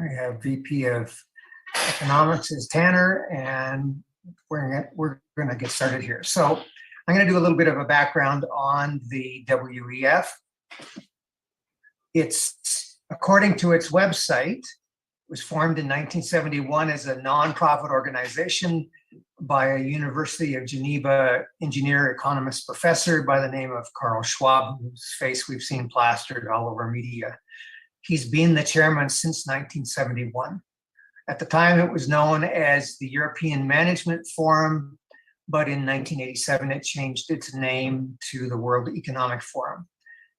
I have VP of Economics is Tanner, and we're going to get started here. So I'm going to do a little bit of a background on the WEF. It's, according to its website, it was formed in 1971 as a nonprofit organization by a University of Geneva engineer economist professor by the name of Carl Schwab, whose face we've seen plastered all over media. He's been the chairman since 1971. At the time, it was known as the European Management Forum, but in 1987, it changed its name to the World Economic Forum.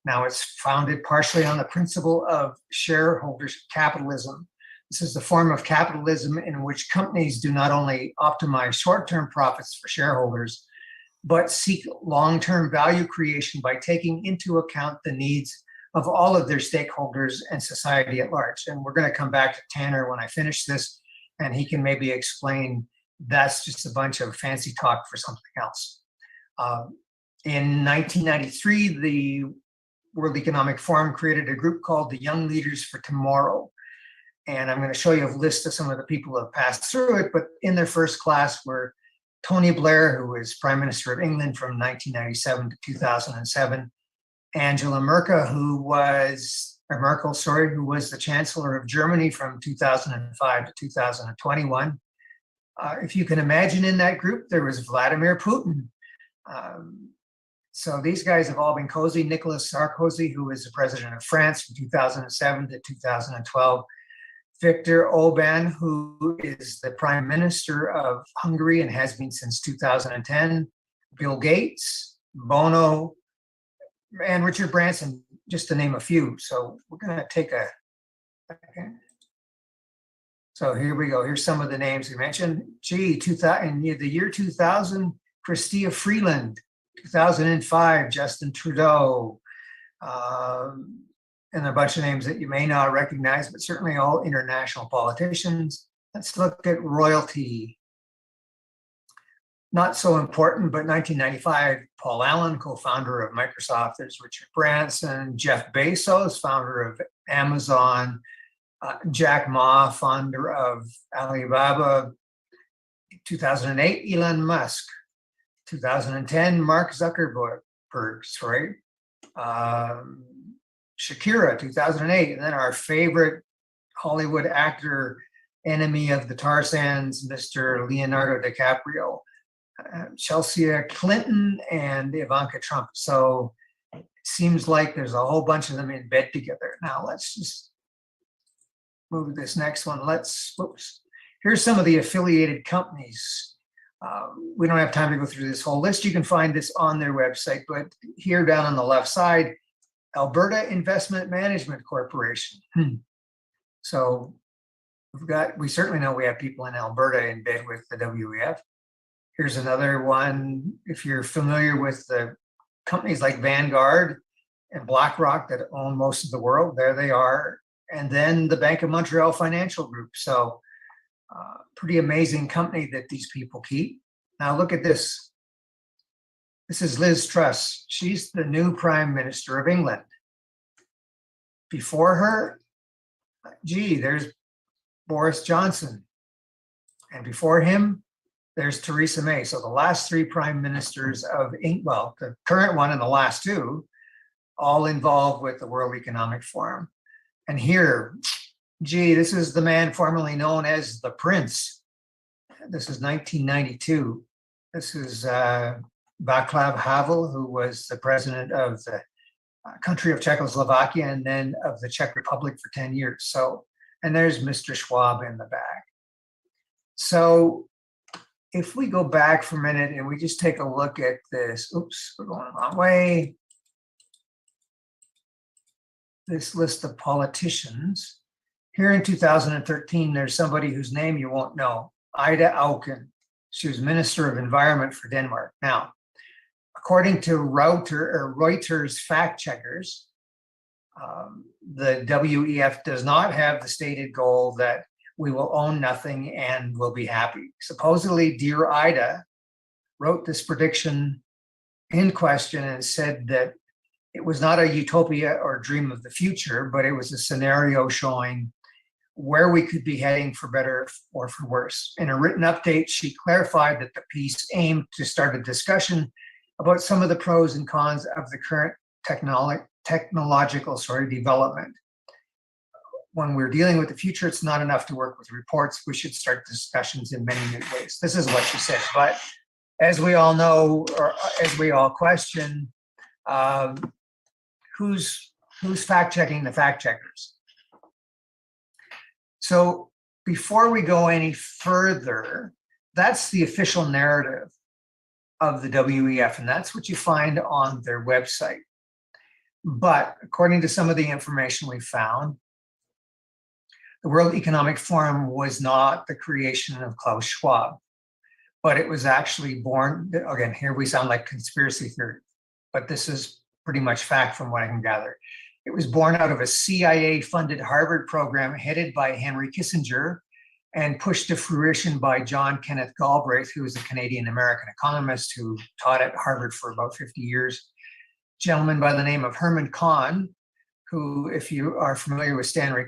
Now it's founded partially on the principle of shareholders capitalism. This is the form of capitalism in which companies do not only optimize short-term profits for shareholders, but seek long-term value creation by taking into account the needs of all of their stakeholders and society at large. And we're going to come back to Tanner when I finish this, and he can maybe explain that's just a bunch of fancy talk for something else. In 1993, the World Economic Forum created a group called the Young Leaders for Tomorrow. And I'm going to show you a list of some of the people who have passed through it, but in their first class were Tony Blair, who was Prime Minister of England from 1997 to 2007, Angela Merkel, who was the Chancellor of Germany from 2005 to 2021. If you can imagine, in that group, there was Vladimir Putin. So these guys have all been cozy. Nicolas Sarkozy, who was the president of France from 2007 to 2012. Victor Orban, who is the prime minister of Hungary and has been since 2010. Bill Gates, Bono, and Richard Branson, just to name a few. So we're going to take a second. So here we go. Here's some of the names we mentioned. Gee, in the year 2000, Chrystia Freeland. 2005, Justin Trudeau. And a bunch of names that you may not recognize, but certainly all international politicians. Let's look at royalty. Not so important, but 1995, Paul Allen, co-founder of Microsoft. There's Richard Branson, Jeff Bezos, founder of Amazon, Jack Ma, founder of Alibaba. 2008, Elon Musk. 2010, Mark Zuckerberg, right? Shakira, 2008, and then our favorite Hollywood actor, enemy of the tar sands, Mr. Leonardo DiCaprio. Chelsea Clinton and Ivanka Trump. So it seems like there's a whole bunch of them in bed together. Now let's just move to this next one. Here's some of the affiliated companies. We don't have time to go through this whole list. You can find this on their website, but here down on the left side, Alberta Investment Management Corporation. So we certainly know we have people in Alberta in bed with the WEF. Here's another one. If you're familiar with the companies like Vanguard and BlackRock that own most of the world, there they are. And then the Bank of Montreal Financial Group. So pretty amazing company that these people keep. Now look at this. This is Liz Truss. She's the new Prime Minister of England. Before her, there's Boris Johnson. And before him, there's Theresa May. So the last three prime ministers of England, well, the current one and the last two, all involved with the World Economic Forum. And here, this is the man formerly known as the Prince. This is 1992. This is Václav Havel, who was the president of the country of Czechoslovakia and then of the Czech Republic for 10 years. So, and there's Mr. Schwab in the back. So if we go back for a minute and we just take a look at this, oops, we're going the wrong way. This list of politicians. Here in 2013, there's somebody whose name you won't know, Ida Auken. She was Minister of Environment for Denmark. Now, according to Reuters fact checkers, the WEF does not have the stated goal that we will own nothing and we'll be happy. Supposedly, Dear Ida wrote this prediction in question and said that it was not a utopia or dream of the future, but it was a scenario showing where we could be heading for better or for worse. In a written update, she clarified that the piece aimed to start a discussion about some of the pros and cons of the current technological development. When we're dealing with the future, it's not enough to work with reports. We should start discussions in many new ways. This is what she said. But as we all know, or as we all question, who's fact-checking the fact-checkers? So before we go any further, that's the official narrative of the WEF, and that's what you find on their website. But according to some of the information we found, the World Economic Forum was not the creation of Klaus Schwab, but it was actually born, again, here we sound like conspiracy theory, but this is pretty much fact from what I can gather. It was born out of a CIA-funded Harvard program headed by Henry Kissinger and pushed to fruition by John Kenneth Galbraith, who was a Canadian-American economist who taught at Harvard for about 50 years. A gentleman by the name of Herman Kahn, who, if you are familiar with Stanley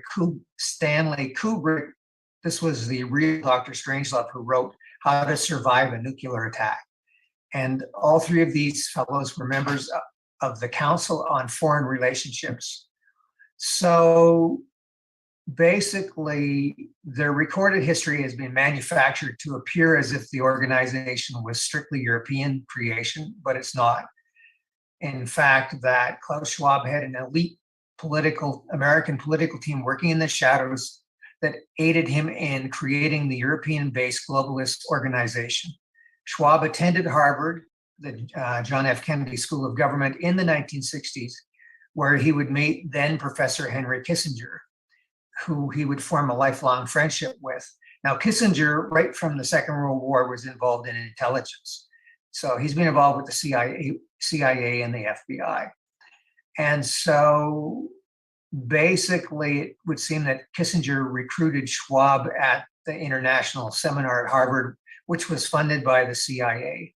Kubrick, this was the real Dr. Strangelove who wrote How to Survive a Nuclear Attack. And all three of these fellows were members of the Council on Foreign Relationships. So basically, their recorded history has been manufactured to appear as if the organization was strictly European creation, but it's not. In fact, that Klaus Schwab had an elite American political team working in the shadows that aided him in creating the European-based globalist organization. Schwab attended Harvard, the John F. Kennedy School of Government in the 1960s, where he would meet then Professor Henry Kissinger, who he would form a lifelong friendship with. Now, Kissinger, right from the Second World War, was involved in intelligence. So he's been involved with the CIA and the FBI. And so basically, it would seem that Kissinger recruited Schwab at the international seminar at Harvard, which was funded by the CIA.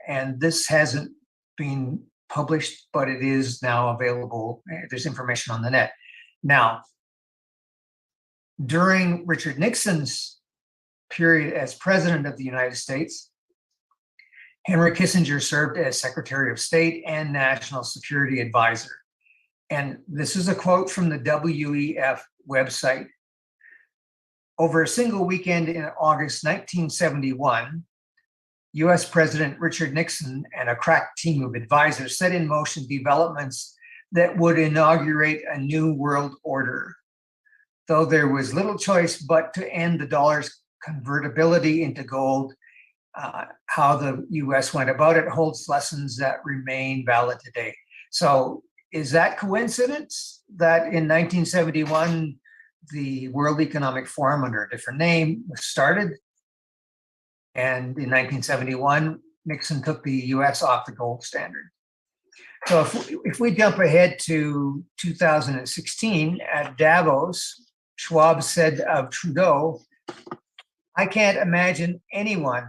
And this hasn't been published, but it is now available. There's information on the net. Now, during Richard Nixon's period as president of the United States, Henry Kissinger served as Secretary of State and National Security Advisor. And this is a quote from the WEF website. Over a single weekend in August 1971, US President Richard Nixon and a crack team of advisors set in motion developments that would inaugurate a new world order. Though there was little choice but to end the dollar's convertibility into gold, how the US went about it holds lessons that remain valid today. So is that coincidence that in 1971, the World Economic Forum, under a different name, was started? And in 1971, Nixon took the US off the gold standard. So if we jump ahead to 2016 at Davos, Schwab said of Trudeau, "I can't imagine anyone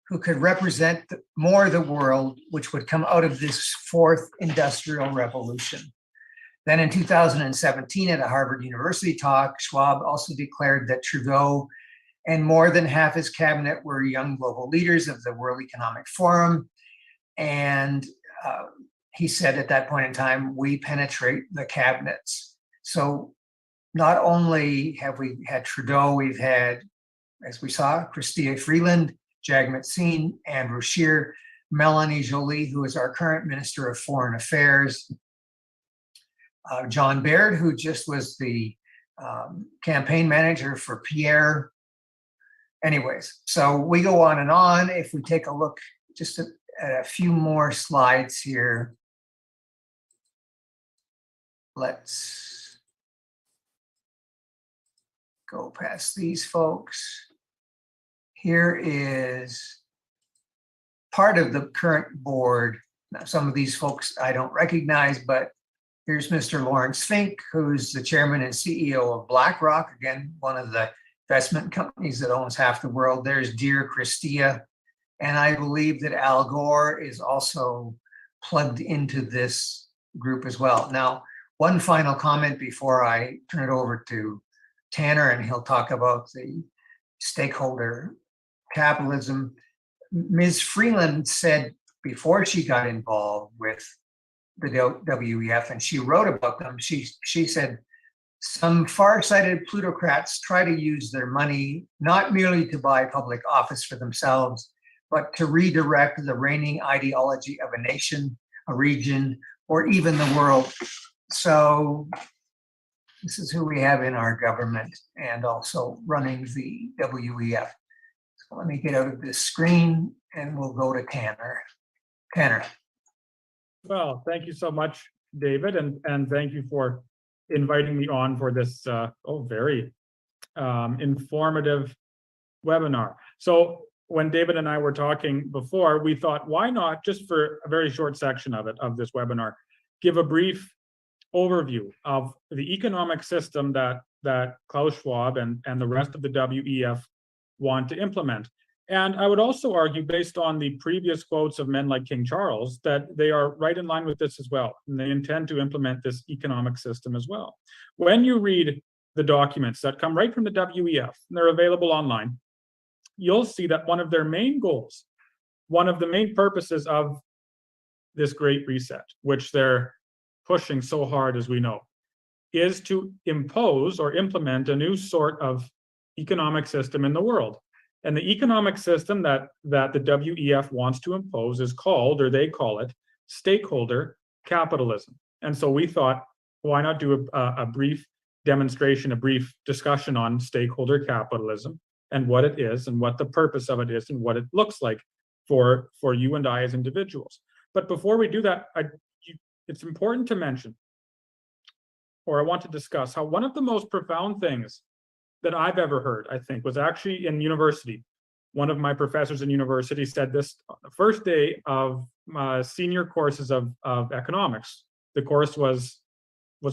who could represent more the world which would come out of this fourth industrial revolution." Then in 2017 at a Harvard University talk, Schwab also declared that Trudeau and more than half his cabinet were young global leaders of the World Economic Forum. And he said at that point in time, we penetrate the cabinets. So not only have we had Trudeau, we've had, as we saw, Chrystia Freeland, Jagmeet Singh, Andrew Scheer, Melanie Joly, who is our current Minister of Foreign Affairs, John Baird, who just was the campaign manager for Pierre. Anyways, so we go on and on. If we take a look just at a few more slides here, let's go past these folks. Here is part of the current board. Now, some of these folks I don't recognize, but here's Mr. Lawrence Fink, who's the chairman and CEO of BlackRock, again, one of the investment companies that owns half the world. There's dear Chrystia. And I believe that Al Gore is also plugged into this group as well. Now, one final comment before I turn it over to Tanner, and he'll talk about the stakeholder capitalism. Ms. Freeland said before she got involved with the WEF, and she wrote about them, she said, some far-sighted plutocrats try to use their money not merely to buy public office for themselves, but to redirect the reigning ideology of a nation, a region, or even the world. So this is who we have in our government and also running the WEF. So let me get out of this screen and we'll go to Tanner. Tanner. Well, thank you so much, David, and thank you for inviting me on for this very informative webinar. So when David and I were talking before, we thought, why not, just for a very short section of this webinar, give a brief overview of the economic system that Klaus Schwab and the rest of the WEF want to implement. And I would also argue, based on the previous quotes of men like King Charles, that they are right in line with this as well, and they intend to implement this economic system as well. When you read the documents that come right from the WEF, and they're available online, you'll see that one of their main goals, one of the main purposes of this Great Reset, which they're pushing so hard, as we know, is to impose or implement a new sort of economic system in the world. And the economic system that the WEF wants to impose is called, or they call it, stakeholder capitalism. And so we thought, why not do a brief demonstration, a brief discussion on stakeholder capitalism and what it is and what the purpose of it is and what it looks like for you and I as individuals. But before we do that, it's important to mention, or I want to discuss, how one of the most profound things that I've ever heard, I think, was actually in university. One of my professors in university said this on the first day of my senior courses of economics. The course was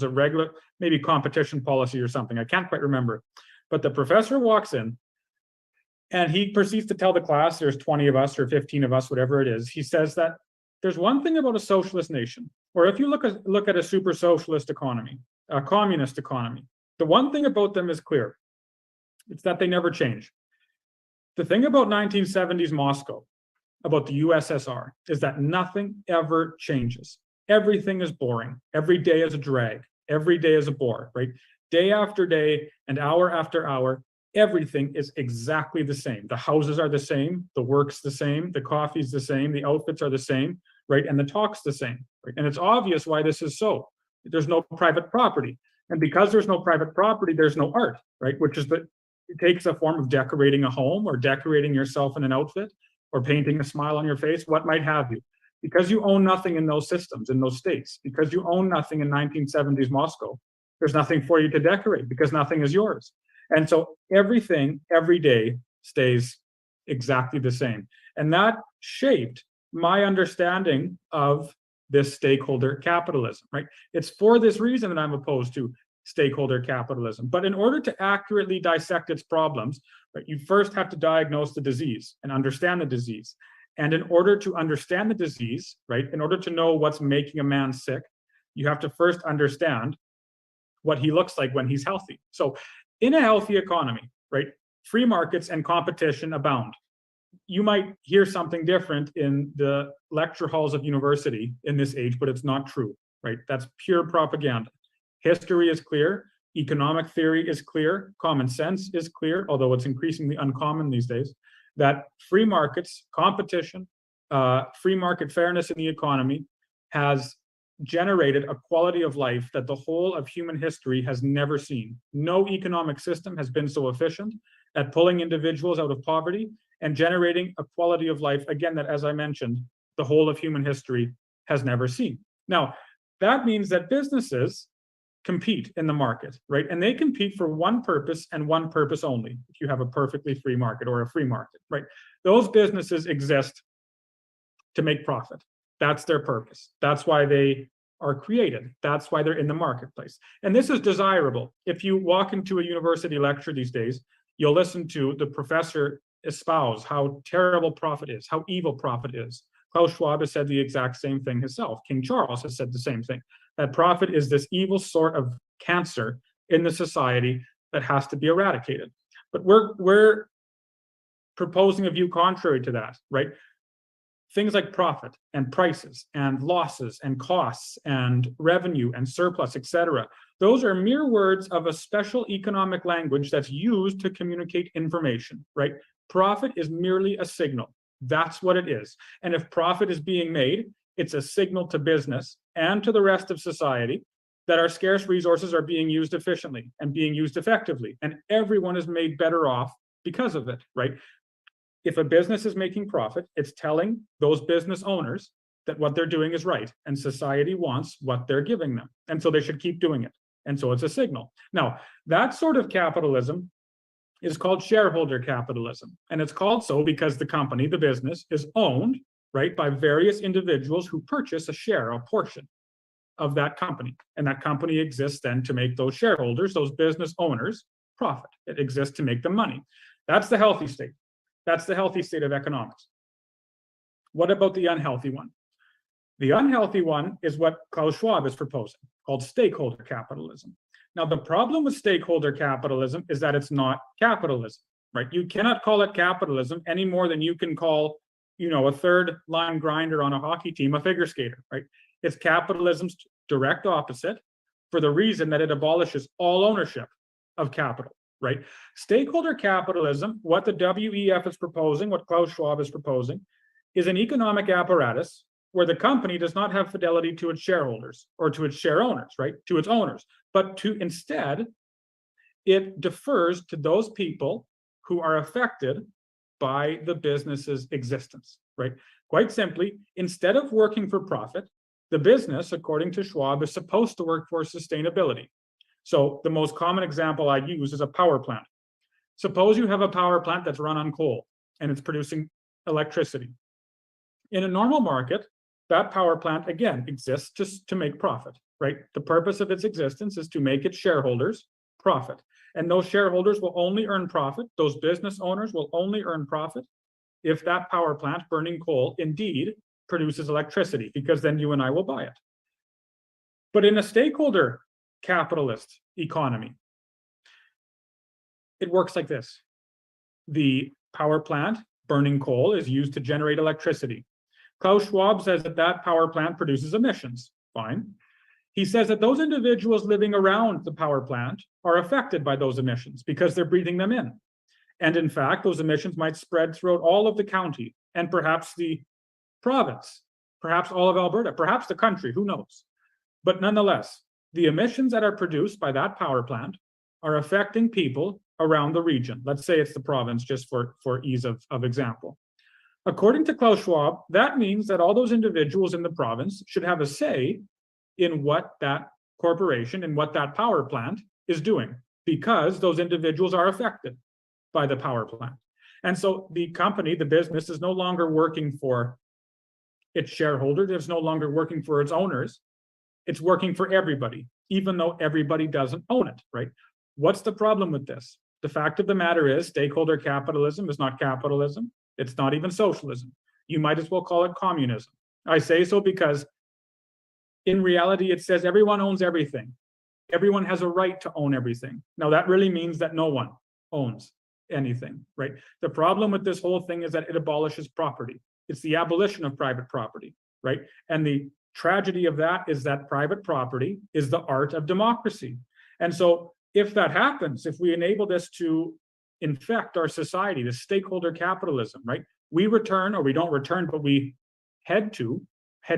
a regular, maybe competition policy or something. I can't quite remember. But the professor walks in and he proceeds to tell the class, there's 20 of us or 15 of us, whatever it is. He says that there's one thing about a socialist nation, or if you look at a super socialist economy, a communist economy, the one thing about them is clear. It's that they never change. The thing about 1970s Moscow, about the USSR, is that nothing ever changes. Everything is boring. Every day is a drag. Every day is a bore, right? Day after day and hour after hour, everything is exactly the same. The houses are the same, the work's the same, the coffee's the same, the outfits are the same, right? And the talk's the same, right? And it's obvious why this is so. There's no private property. And because there's no private property, there's no art, right? Which is it takes a form of decorating a home or decorating yourself in an outfit or painting a smile on your face, what might have you. Because you own nothing in those systems, in those states, because you own nothing in 1970s Moscow, there's nothing for you to decorate because nothing is yours. And so everything, every day, stays exactly the same. And that shaped my understanding of this stakeholder capitalism, right? It's for this reason that I'm opposed to stakeholder capitalism. But in order to accurately dissect its problems, right, you first have to diagnose the disease and understand the disease. And in order to understand the disease, right, in order to know what's making a man sick, you have to first understand what he looks like when he's healthy. So in a healthy economy, right, free markets and competition abound. You might hear something different in the lecture halls of university in this age, but it's not true, right? That's pure propaganda. History is clear, economic theory is clear, common sense is clear, although it's increasingly uncommon these days, that free markets, competition, free market fairness in the economy has generated a quality of life that the whole of human history has never seen. No economic system has been so efficient at pulling individuals out of poverty and generating a quality of life, again, that, as I mentioned, the whole of human history has never seen. Now, that means that businesses compete in the market, right? And they compete for one purpose and one purpose only, if you have a perfectly free market or a free market, right? Those businesses exist to make profit. That's their purpose. That's why they are created. That's why they're in the marketplace. And this is desirable. If you walk into a university lecture these days, you'll listen to the professor espouse how terrible profit is, how evil profit is. Klaus Schwab has said the exact same thing himself. King Charles has said the same thing, that profit is this evil sort of cancer in the society that has to be eradicated. But we're proposing a view contrary to that, right? Things like profit and prices and losses and costs and revenue and surplus, etc. Those are mere words of a special economic language that's used to communicate information, right? Profit is merely a signal. That's what it is. And if profit is being made, it's a signal to business and to the rest of society that our scarce resources are being used efficiently and being used effectively. And everyone is made better off because of it, right? If a business is making profit, it's telling those business owners that what they're doing is right, and society wants what they're giving them. And so they should keep doing it. And so it's a signal. Now, that sort of capitalism is called shareholder capitalism. And it's called so because the company, the business, is owned, right, by various individuals who purchase a share, a portion of that company. And that company exists then to make those shareholders, those business owners, profit. It exists to make them money. That's the healthy state. That's the healthy state of economics. What about the unhealthy one? The unhealthy one is what Klaus Schwab is proposing, called stakeholder capitalism. Now, the problem with stakeholder capitalism is that it's not capitalism, right? You cannot call it capitalism any more than you can call, a third line grinder on a hockey team a figure skater, right? It's capitalism's direct opposite for the reason that it abolishes all ownership of capital. Right? Stakeholder capitalism, what the WEF is proposing, what Klaus Schwab is proposing, is an economic apparatus where the company does not have fidelity to its shareholders or to its share owners, right? To its owners, but instead, it defers to those people who are affected by the business's existence, right? Quite simply, instead of working for profit, the business, according to Schwab, is supposed to work for sustainability. So the most common example I use is a power plant. Suppose you have a power plant that's run on coal and it's producing electricity. In a normal market, that power plant, again, exists just to make profit, right? The purpose of its existence is to make its shareholders profit. And those shareholders will only earn profit, those business owners will only earn profit if that power plant burning coal indeed produces electricity, because then you and I will buy it. But in a stakeholder capitalist economy, it works like this. The power plant burning coal is used to generate electricity. Klaus Schwab says that that power plant produces emissions. Fine. He says that those individuals living around the power plant are affected by those emissions because they're breathing them in. And in fact, those emissions might spread throughout all of the county and perhaps the province, perhaps all of Alberta, perhaps the country, who knows? But nonetheless, the emissions that are produced by that power plant are affecting people around the region. Let's say it's the province, just for ease of example. According to Klaus Schwab, that means that all those individuals in the province should have a say in what that corporation and what that power plant is doing, because those individuals are affected by the power plant. And so the company, the business, is no longer working for its shareholders, it's no longer working for its owners. It's working for everybody, even though everybody doesn't own it, right? What's the problem with this? The fact of the matter is, stakeholder capitalism is not capitalism. It's not even socialism. You might as well call it communism. I say so because in reality, it says everyone owns everything. Everyone has a right to own everything. Now, that really means that no one owns anything, right? The problem with this whole thing is that it abolishes property. It's the abolition of private property, right? And the tragedy of that is that private property is the art of democracy. And so if that happens, if we enable this to infect our society, the stakeholder capitalism, right? We return, or we don't return, but we head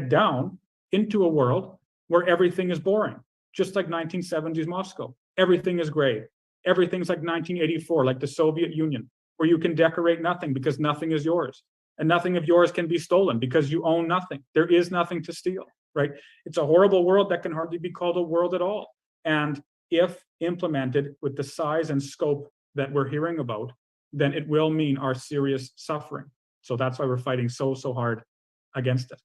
down into a world where everything is boring, just like 1970s Moscow. Everything is gray. Everything's like 1984, like the Soviet Union, where you can decorate nothing because nothing is yours. And nothing of yours can be stolen because you own nothing. There is nothing to steal, right? It's a horrible world that can hardly be called a world at all. And if implemented with the size and scope that we're hearing about, then it will mean our serious suffering. So that's why we're fighting so hard against it.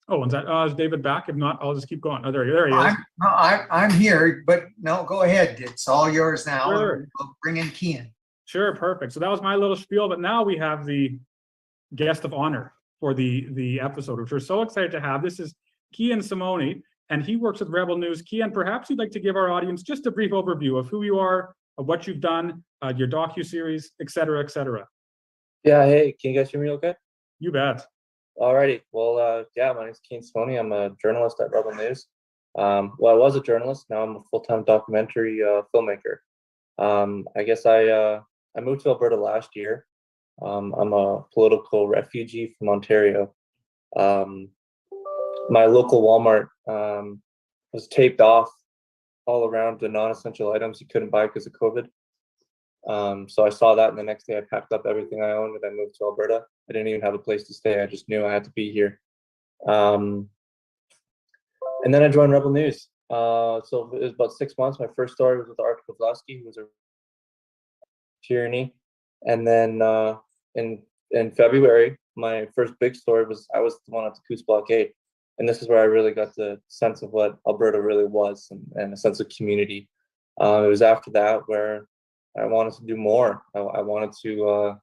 Oh, is David back? If not, I'll just keep going. Oh, there he is. I'm here, but no, go ahead. It's all yours now. Sure. We'll bring in Kian. Sure, perfect. So that was my little spiel, but now we have the guest of honor for the episode, which we're so excited to have. This is Kian Simone, and he works with Rebel News. Kian, perhaps you'd like to give our audience just a brief overview of who you are, of what you've done, your docu-series, et cetera, et cetera. Yeah, hey, can you guys hear me okay? You bet. Alrighty, well, yeah, my name's Kian Simone. I'm a journalist at Rebel News. Well, I was a journalist, now I'm a full-time documentary filmmaker. I guess I moved to Alberta last year. I'm a political refugee from Ontario. My local Walmart was taped off all around the non-essential items you couldn't buy because of COVID. So I saw that, and the next day I packed up everything I owned and I moved to Alberta. I didn't even have a place to stay. I just knew I had to be here. And then I joined Rebel News. So it was about 6 months. My first story was with Art Kovlowski, who was a tyranny. And then in February, my first big story was I was the one at the Coos Blockade. And this is where I really got the sense of what Alberta really was, and a sense of community. It was after that where I wanted to do more. I wanted to,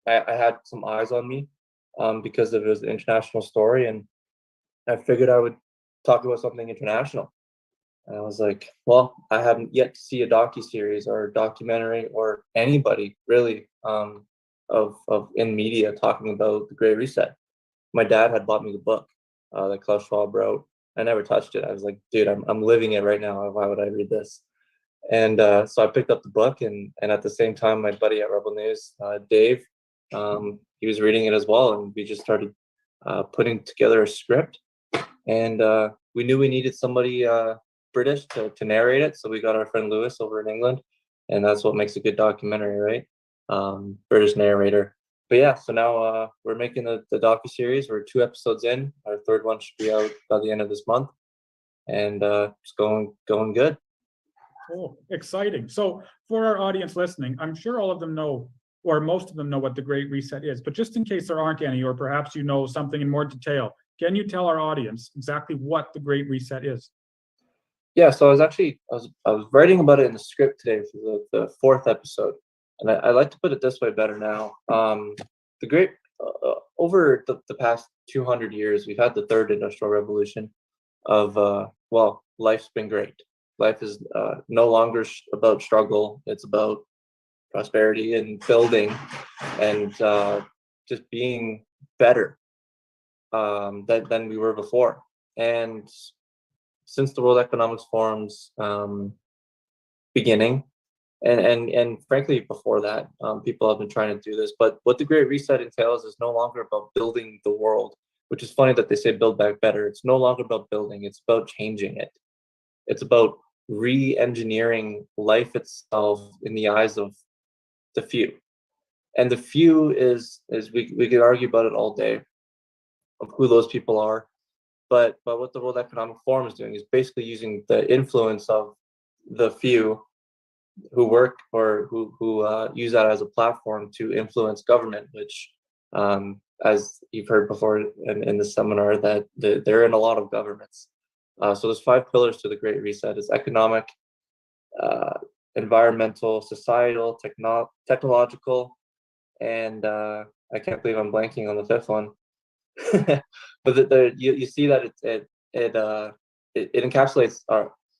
I had some eyes on me because it was an international story, and I figured I would talk about something international. And I was like, well, I haven't yet to see a docuseries or a documentary or anybody really of in media talking about the Great Reset. My dad had bought me the book that Klaus Schwab wrote. I never touched it. I was like, dude, I'm living it right now. Why would I read this? And so I picked up the book, and at the same time, my buddy at Rebel News, Dave, he was reading it as well, and we just started putting together a script. And we knew we needed somebody British to narrate it, so we got our friend Lewis over in England, and that's what makes a good documentary, right? British narrator. But yeah, so now we're making the docuseries. We're 2 episodes in. Our 3rd one should be out by the end of this month, and it's going good. Oh, exciting. So for our audience listening, I'm sure all of them know, or most of them know, what the Great Reset is, but just in case there aren't any, or perhaps you know something in more detail, can you tell our audience exactly what the Great Reset is? Yeah, so I was writing about it in the script today for the 4th episode, and I like to put it this way better now. The great over the past 200 years, we've had the 3rd industrial revolution of well, life's been great. Life is no longer about struggle. It's about prosperity and building, and just being better than we were before. And since the World Economic Forum's beginning, and frankly before that, people have been trying to do this. But what the Great Reset entails is no longer about building the world, which is funny that they say build back better. It's no longer about building. It's about changing it. It's about re-engineering life itself in the eyes of the few. And the few is we could argue about it all day of who those people are. But what the World Economic Forum is doing is basically using the influence of the few who work or who use that as a platform to influence government, which, as you've heard before in the seminar, that they're in a lot of governments. So there's 5 pillars to the Great Reset. It's economic, environmental, societal, technological, and I can't believe I'm blanking on the 5th one. But you see that it encapsulates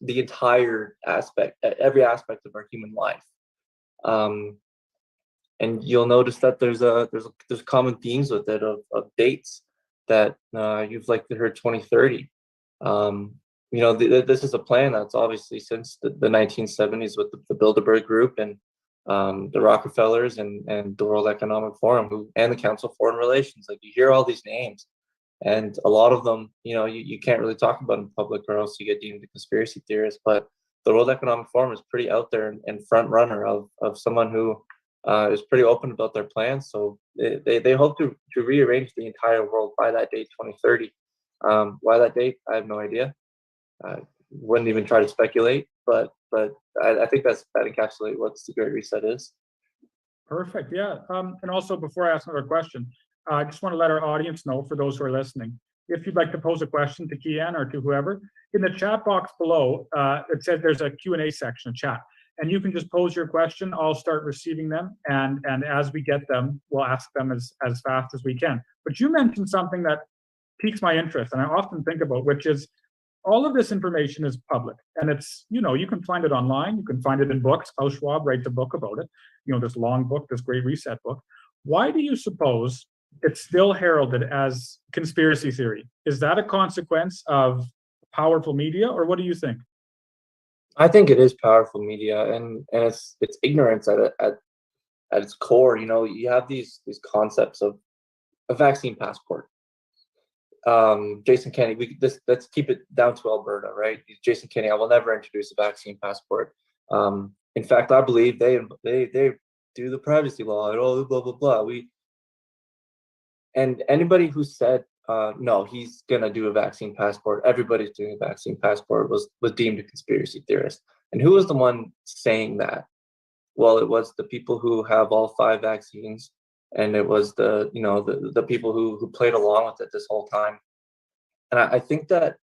the entire aspect, every aspect of our human life. And you'll notice that there's common themes with it of dates that you've likely heard 2030. This is a plan that's obviously since the 1970s with the Bilderberg Group and the Rockefellers and the World Economic Forum and the Council of Foreign Relations. Like, you hear all these names, and a lot of them, you can't really talk about in public, or else you get deemed a conspiracy theorist. But the World Economic Forum is pretty out there and front runner of someone who is pretty open about their plans. So they hope to rearrange the entire world by that date, 2030. Why that date? I have no idea. Wouldn't even try to speculate, but I think that encapsulates what the Great Reset is. Perfect. Yeah. And also, before I ask another question, I just want to let our audience know, for those who are listening, if you'd like to pose a question to Kian or to whoever, in the chat box below, it says there's a Q&A section, a chat, and you can just pose your question. I'll start receiving them, and as we get them, we'll ask them as fast as we can. But you mentioned something that piques my interest, and I often think about, which is all of this information is public, and it's, you can find it online, you can find it in books. Klaus Schwab writes a book about it, this long book, this Great Reset book. Why do you suppose it's still heralded as conspiracy theory? Is that a consequence of powerful media, or what do you think? I think it is powerful media, and it's ignorance at its core. You have these concepts of a vaccine passport. Jason Kenney, let's keep it down to Alberta, right? Jason Kenney, I will never introduce a vaccine passport. In fact, I believe they do the privacy law and all blah blah blah. And anybody who said no, he's gonna do a vaccine passport, everybody's doing a vaccine passport, was deemed a conspiracy theorist. And who was the one saying that? Well, it was the people who have all 5 vaccines, and it was the people who played along with it this whole time. And I think that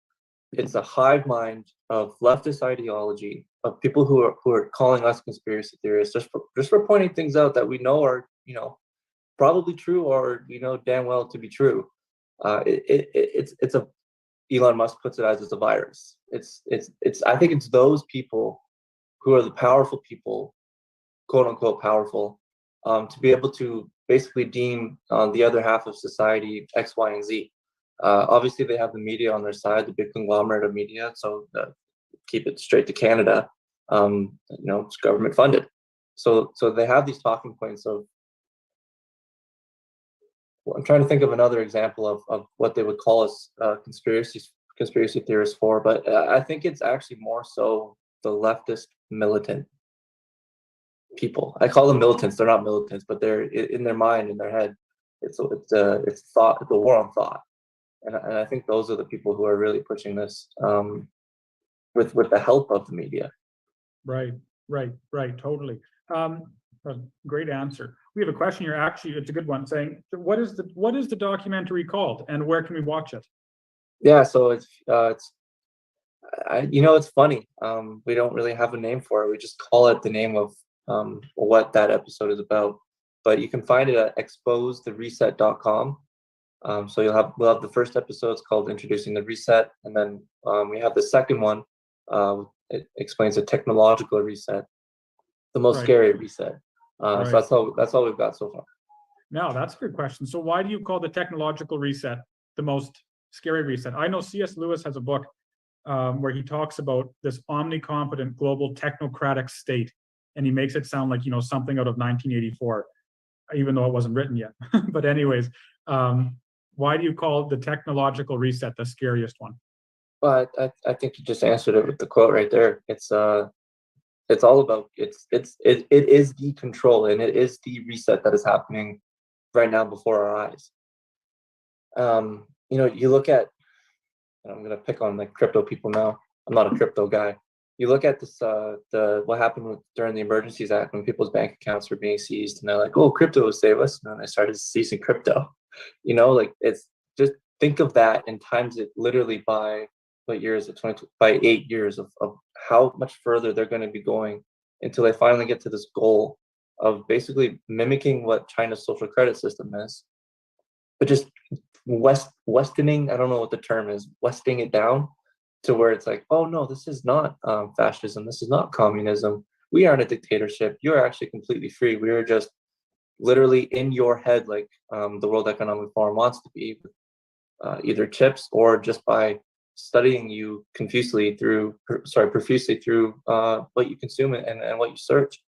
it's a hive mind of leftist ideology, of people who are calling us conspiracy theorists just for pointing things out that we know are probably true, or damn well to be true. It's a Elon Musk puts it as a virus. I think it's those people who are the powerful people, quote unquote powerful, to be able to basically deem the other half of society X, Y, and Z. Obviously, they have the media on their side, the big conglomerate of media. So keep it straight to Canada. It's government funded. So they have these talking points of. I'm trying to think of another example of what they would call us conspiracy theorists for, but I think it's actually more so the leftist militant people. I call them militants. They're not militants, but they're in their mind, in their head. It's thought. It's a war on thought, and I think those are the people who are really pushing this with the help of the media. Right. Totally. A great answer. We have a question here. Actually, it's a good one. Saying, what is the documentary called, and where can we watch it? Yeah, so it's funny. We don't really have a name for it. We just call it the name of what that episode is about. But you can find it at exposethereset.com. So we'll have the first episode. It's called Introducing the Reset, and then we have the second one. It explains a technological reset, the most scary reset. So that's all we've got so far. Now, that's a good question. So why do you call the technological reset the most scary reset? I know C.S. Lewis has a book where he talks about this omnicompetent global technocratic state, and he makes it sound like something out of 1984, even though it wasn't written yet. But anyways, why do you call the technological reset the scariest one? Well, I think you just answered it with the quote right there. It's all about it is the control, and it is the reset that is happening right now before our eyes. You look at, and I'm gonna pick on crypto people now. I'm not a crypto guy. You look at this what happened during the Emergencies Act, when people's bank accounts were being seized, and they're like, "Oh, crypto will save us," and then they started seizing crypto. It's just, think of that and times it literally by what year is it? By 8 years of how much further they're going to be going until they finally get to this goal of basically mimicking what China's social credit system is, but just westerning, I don't know what the term is, westing it down to where it's like, oh no, this is not fascism, this is not communism, we aren't a dictatorship, you're actually completely free, we are just literally in your head, like the World Economic Forum wants to be, either chips or just by studying you profusely through what you consume and what you search.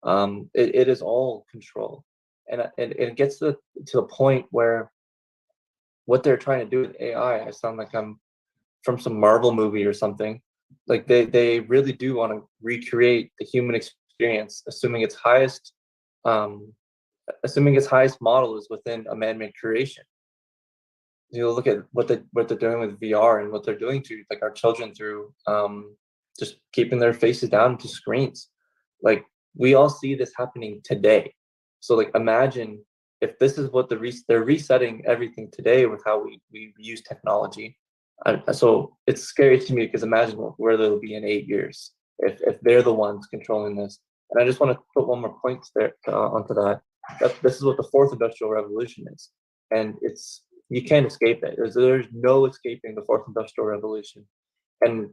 It is all control, and it gets to the point where what they're trying to do with AI, I sound like I'm from some Marvel movie or something. Like they really do want to recreate the human experience, assuming its highest model is within a man-made creation. Look at what they're doing with VR and what they're doing to our children through just keeping their faces down to screens. We all see this happening today. So imagine if this is what they're resetting everything today with how we use technology. So it's scary to me, because imagine where they'll be in 8 years if they're the ones controlling this. And I just want to put one more point there onto that. This is what the fourth industrial revolution is, and you can't escape it. There's no escaping the fourth industrial revolution. And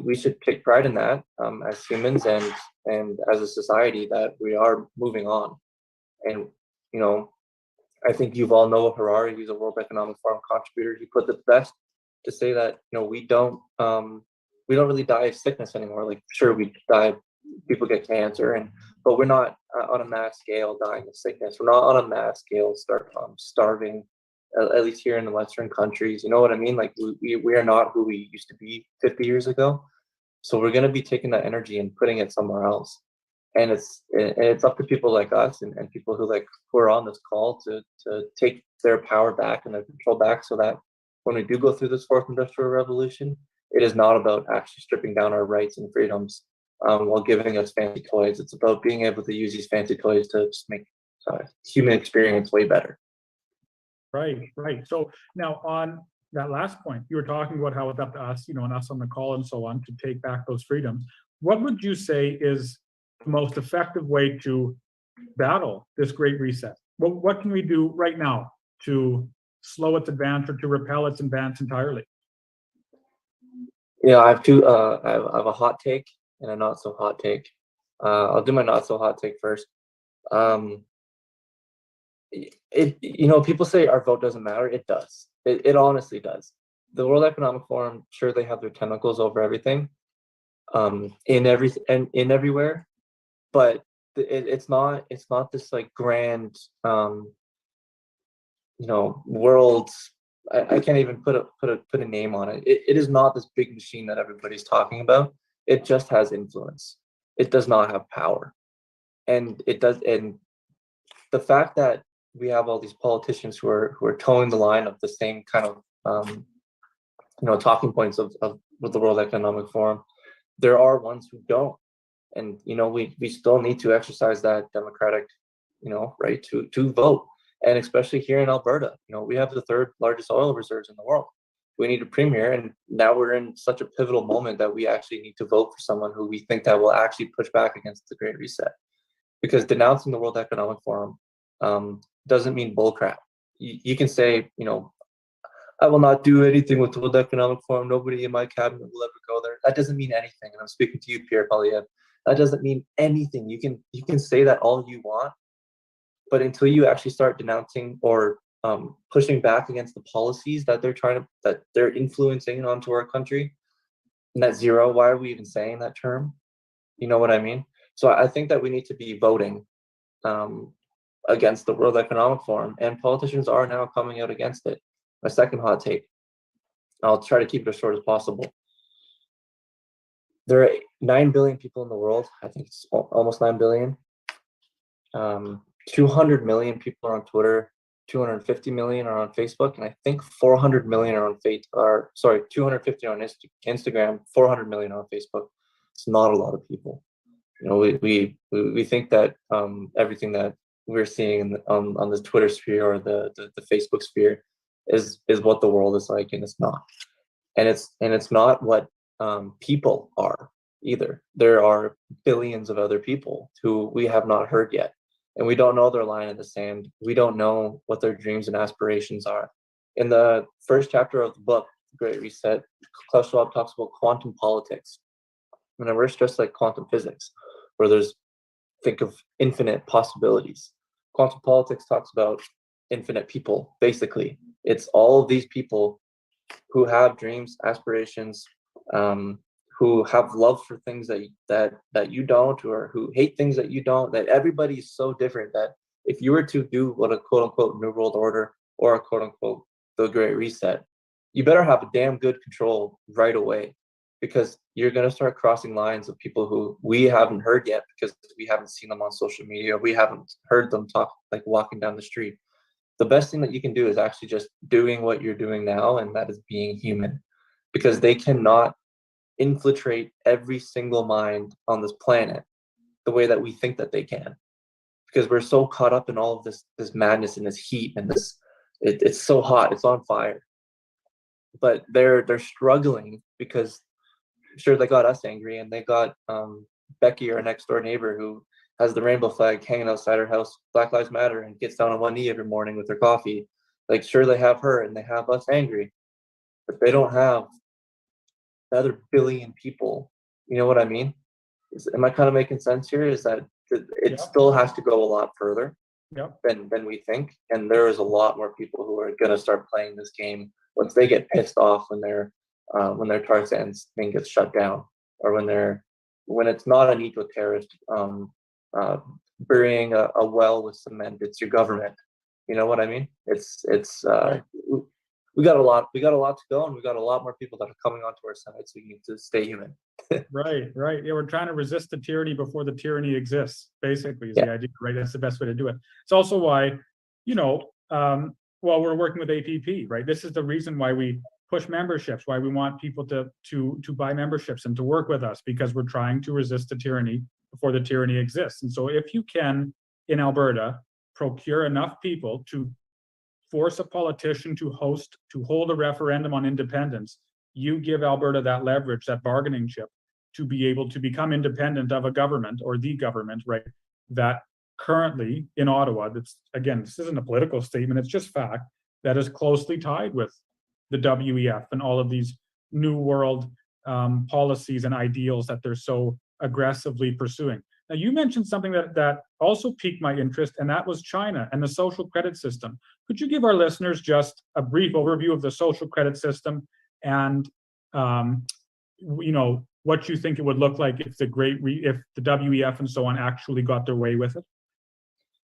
we should take pride in that as humans and as a society, that we are moving on. And I think you all know Harari. He's a World Economic Forum contributor. He put it best to say that we don't really die of sickness anymore. Like, sure, we die, people get cancer, but we're not on a mass scale dying of sickness. We're not on a mass scale starving, at least here in the Western countries. You know what I mean? Like, we are not who we used to be 50 years ago. So we're going to be taking that energy and putting it somewhere else. And it's up to people like us and people who are on this call to take their power back and their control back, so that when we do go through this fourth industrial revolution, it is not about actually stripping down our rights and freedoms while giving us fancy toys. It's about being able to use these fancy toys to just make human experience way better. Right. So now on that last point, you were talking about how it's up to us, and us on the call and so on, to take back those freedoms. What would you say is the most effective way to battle this Great Reset? What can we do right now to slow its advance or to repel its advance entirely? I have two. I have a hot take and a not so hot take. I'll do my not so hot take first. People say our vote doesn't matter. It does. It honestly does. The World Economic Forum, sure, they have their tentacles over everything, in everywhere, but it's not this grand, world. I can't even put a name on it. It is not this big machine that everybody's talking about. It just has influence. It does not have power, and the fact that we have all these politicians who are towing the line of the same kind of talking points of with the World Economic Forum. There are ones who don't, and we still need to exercise that democratic right to vote. And especially here in Alberta, we have the third largest oil reserves in the world. We need a premier, and now we're in such a pivotal moment that we actually need to vote for someone who we think that will actually push back against the Great Reset. Because denouncing the World Economic Forum doesn't mean bullcrap. You can say, I will not do anything with the World Economic Forum. Nobody in my cabinet will ever go there. That doesn't mean anything. And I'm speaking to you, Pierre Polyev. That doesn't mean anything. You can say that all you want, but until you actually start denouncing or pushing back against the policies that they're influencing onto our country, net zero. Why are we even saying that term? You know what I mean? So I think that we need to be voting against the World Economic Forum, and politicians are now coming out against it. My second hot take, I'll try to keep it as short as possible. There are 9 billion people in the world. I think it's almost 9 billion. 200 million people are on Twitter, 250 million are on Facebook, and I think 400 million are on 250 on Instagram, 400 million on Facebook. It's not a lot of people. We think that everything that we're seeing on the Twitter sphere or the Facebook sphere is what the world is like, and it's not. And it's not what people are either. There are billions of other people who we have not heard yet, and we don't know their line in the sand. We don't know what their dreams and aspirations are. In the first chapter of the book, Great Reset, Klaus Schwab talks about quantum politics. And we're stressed like quantum physics, where think of infinite possibilities. Quantum politics talks about infinite people, basically. It's all of these people who have dreams, aspirations, who have love for things that you don't, or who hate things that you don't, that everybody is so different that if you were to do what a quote unquote New World Order or a quote unquote the Great Reset, you better have a damn good control right away, because you're going to start crossing lines of people who we haven't heard yet because we haven't seen them on social media. We haven't heard them talk like walking down the street. The best thing that you can do is actually just doing what you're doing now, and that is being human, because they cannot infiltrate every single mind on this planet the way that we think that they can, because we're so caught up in all of this madness and this heat and it's so hot, it's on fire. But they're struggling because sure, they got us angry, and they got Becky, our next door neighbor, who has the rainbow flag hanging outside her house, Black Lives Matter, and gets down on one knee every morning with her coffee. Like, sure, they have her and they have us angry, but they don't have another billion people. You know what I mean? Am I kind of making sense here? Is that it still has to go a lot further than we think, and there is a lot more people who are going to start playing this game once they get pissed off when their Tarzan thing gets shut down, or when it's not an eco-terrorist burying a well with cement. It's your government. You know what I mean? It's Right. we got a lot to go, and we got a lot more people that are coming onto our side, so we need to stay human. Right. Yeah, we're trying to resist the tyranny before the tyranny exists, basically, is the idea, right? That's the best way to do it. It's also why, while we're working with APP, right? This is the reason why we push memberships, why we want people to buy memberships and to work with us, because we're trying to resist the tyranny before the tyranny exists. And so if you can, in Alberta, procure enough people to force a politician to hold a referendum on independence, you give Alberta that leverage, that bargaining chip, to be able to become independent of a government, or the government, right, that currently in Ottawa, that's, again, this isn't a political statement, it's just fact, that is closely tied with the WEF and all of these new world policies and ideals that they're so aggressively pursuing. Now, you mentioned something that also piqued my interest, and that was China and the social credit system. Could you give our listeners just a brief overview of the social credit system, and what you think it would look like if the WEF and so on actually got their way with it?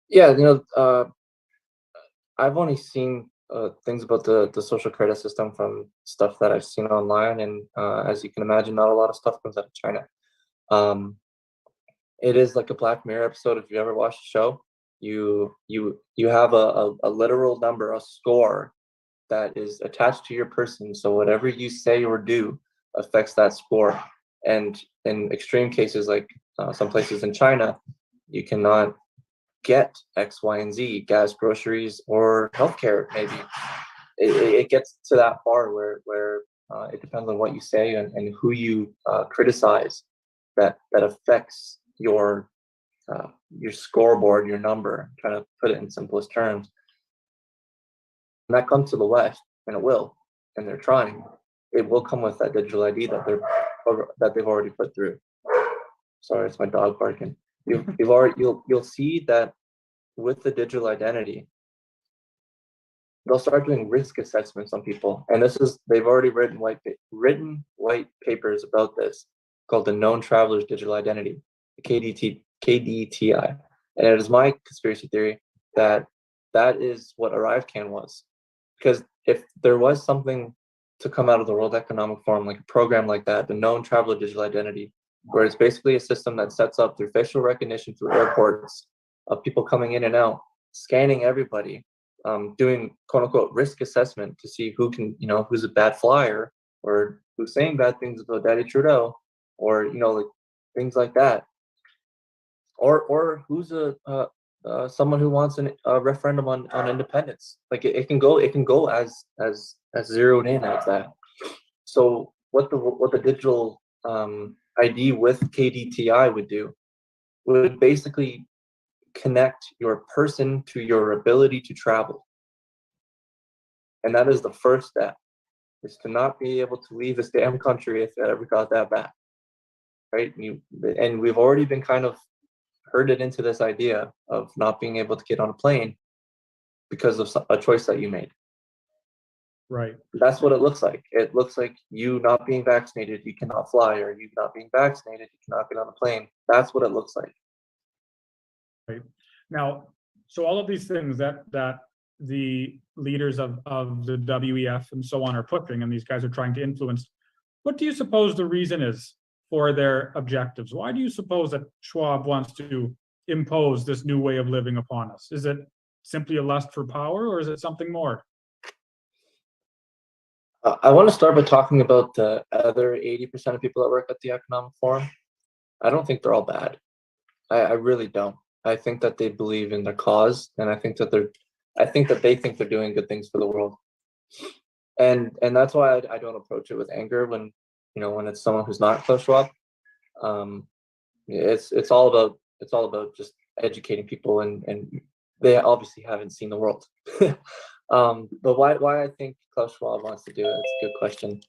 Yeah, I've only seen things about the social credit system from stuff that I've seen online, and as you can imagine, not a lot of stuff comes out of China. It is like a Black Mirror episode. If you ever watched the show, you have a literal number, a score that is attached to your person. So whatever you say or do affects that score. And in extreme cases, like some places in China, you cannot get X, Y, and Z, gas, groceries, or healthcare. Maybe it gets to that far where it depends on what you say and who you criticize that affects your scoreboard, your number. I'm trying to put it in simplest terms. And that comes to the West, and it will, and they're trying. It will come with that digital ID that they've already put through. Sorry, it's my dog barking. You'll see that with the digital identity, they'll start doing risk assessments on people, and they've already written white papers about this, called the Known Traveler's Digital Identity, the KDTI. And it is my conspiracy theory that is what ArriveCAN was. Because if there was something to come out of the World Economic Forum, like a program like that, the Known Traveler Digital Identity, where it's basically a system that sets up through facial recognition through airports of people coming in and out, scanning everybody, doing quote unquote risk assessment to see who's a bad flyer, or who's saying bad things about Daddy Trudeau, or like things like that, or who's someone who wants a referendum on independence. Like it can go as zeroed in as that. So what the digital ID with KDTI would do would basically connect your person to your ability to travel, and that is the first step, is to not be able to leave this damn country if it ever got that bad, right? And we've already been kind of herded into this idea of not being able to get on a plane because of a choice that you made. Right. That's what it looks like. It looks like you not being vaccinated, you cannot fly, or you not being vaccinated, you cannot get on a plane. That's what it looks like. Right. Now, so all of these things that the leaders of the WEF and so on are pushing, and these guys are trying to influence, what do you suppose the reason is for their objectives? Why do you suppose that Schwab wants to impose this new way of living upon us? Is it simply a lust for power, or is it something more? I want to start by talking about the other 80% of people that work at the Economic Forum. I don't think they're all bad. I really don't. I think that they believe in their cause, and I think that they think they're doing good things for the world. And that's why I don't approach it with anger when it's someone who's not Klaus Schwab. It's all about just educating people, and they obviously haven't seen the world. But why I think Klaus Schwab wants to do it, it's a good question.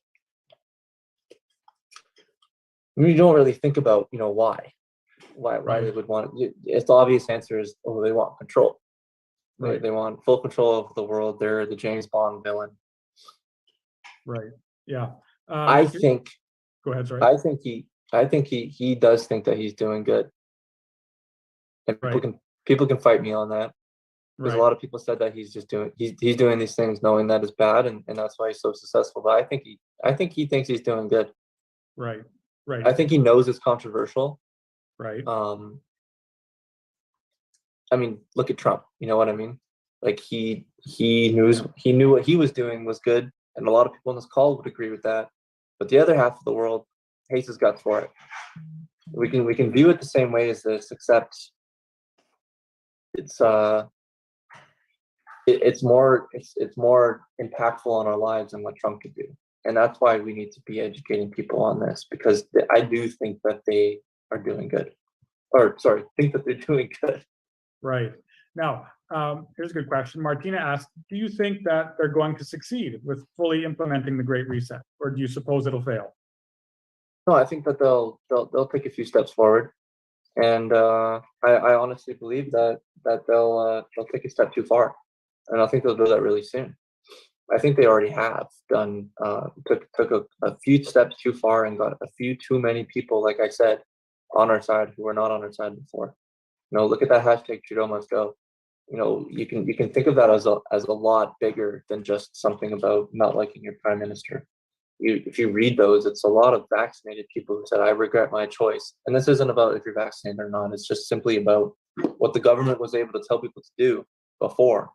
you don't really think about, why they Right. would want it. It's the obvious answer is, oh, they want control. Right. They want full control of the world. They're the James Bond villain. Right. Yeah. I Here- think, Go ahead. Sorry. I think he does think that he's doing good, and Right. people can fight me on that, because a Right. lot of people said that he's just doing he's doing these things knowing that is bad, and that's why he's so successful. But I think he thinks he's doing good. Right. I Right. think he knows it's controversial. Right. I mean, look at Trump. You know what I mean? Like he knew what he was doing was good, and a lot of people on this call would agree with that. But the other half of the world hates his guts for it. We can view it the same way as this, except it's it's more impactful on our lives than what Trump could do. And that's why we need to be educating people on this, because I do think that they are doing good. Or sorry, think that they're doing good. Right. Now, here's a good question. Martina asked, do you think that they're going to succeed with fully implementing the Great Reset, or do you suppose it'll fail? No, I think that they'll take a few steps forward, and I honestly believe that they'll take a step too far, and I think they'll do that really soon. I think they already have done took a few steps too far and got a few too many people, like I said, on our side who were not on our side before. Look at that hashtag Trudeau must go. You can think of that as a lot bigger than just something about not liking your prime minister. If you read those, it's a lot of vaccinated people who said, I regret my choice. And this isn't about if you're vaccinated or not. It's just simply about what the government was able to tell people to do before.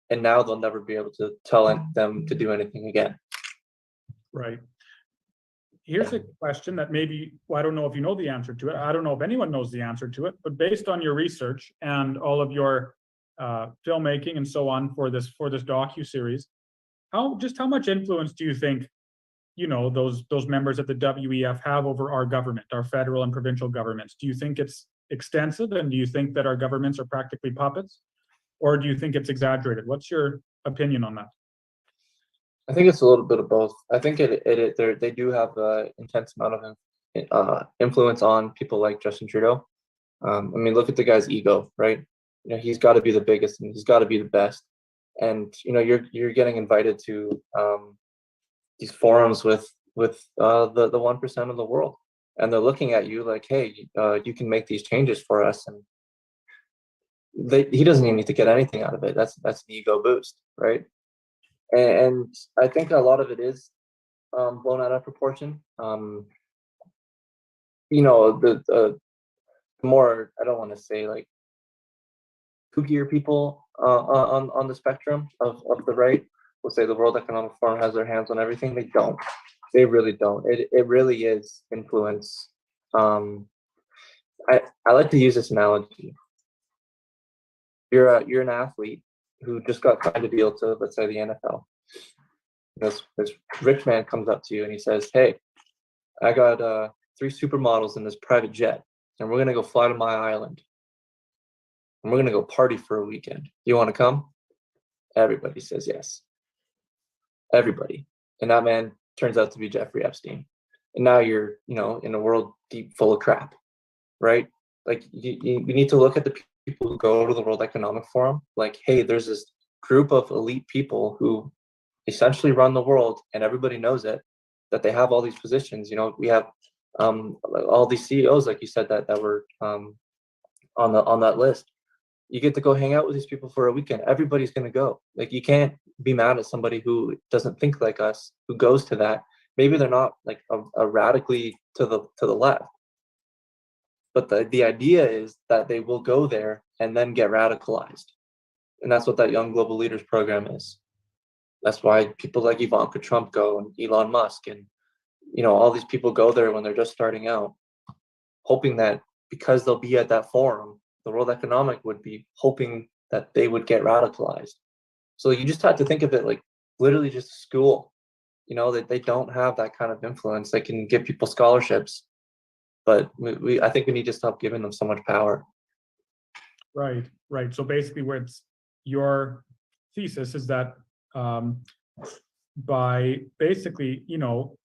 And now they'll never be able to tell them to do anything again. Right. Here's a question that maybe, well, I don't know if you know the answer to it. I don't know if anyone knows the answer to it, but based on your research and all of your filmmaking and so on for this docu-series, how much influence do you think those members of the WEF have over our government, our federal and provincial governments? Do you think it's extensive, and do you think that our governments are practically puppets, or do you think it's exaggerated? What's your opinion on that? I think it's a little bit of both. I think they do have an intense amount of influence on people like Justin Trudeau. I mean, look at the guy's ego, right? He's got to be the biggest and he's got to be the best. And you're getting invited to these forums with the 1% of the world, and they're looking at you like, hey, you can make these changes for us, and he doesn't even need to get anything out of it. That's an ego boost, right? And I think a lot of it is blown out of proportion. The more, I don't want to say like kookier people on the spectrum of the right will say the World Economic Forum has their hands on everything. They don't. They really don't. It really is influence. I like to use this analogy. You're an athlete who just got signed a deal to, let's say, the NFL. This rich man comes up to you and he says, hey, I got 3 supermodels in this private jet, and we're gonna go fly to my island, and we're gonna go party for a weekend. You want to come? Everybody says yes. Everybody. And that man turns out to be Jeffrey Epstein. And now you're, in a world deep full of crap, right? Like you need to look at the people who go to the World Economic Forum, like, hey, there's this group of elite people who essentially run the world, and everybody knows it, that they have all these positions. We have all these CEOs, like you said, that were on that list. You get to go hang out with these people for a weekend. Everybody's going to go. Like, you can't be mad at somebody who doesn't think like us, who goes to that. Maybe they're not like a radically to the left, but the idea is that they will go there and then get radicalized. And that's what that Young Global Leaders program is. That's why people like Ivanka Trump go, and Elon Musk, and all these people go there when they're just starting out, hoping that because they'll be at that forum, the World Economic would be hoping that they would get radicalized. So you just have to think of it like literally just a school. That they don't have that kind of influence. They can give people scholarships, but I think we need to stop giving them so much power. Right. So basically, your thesis is that by basically,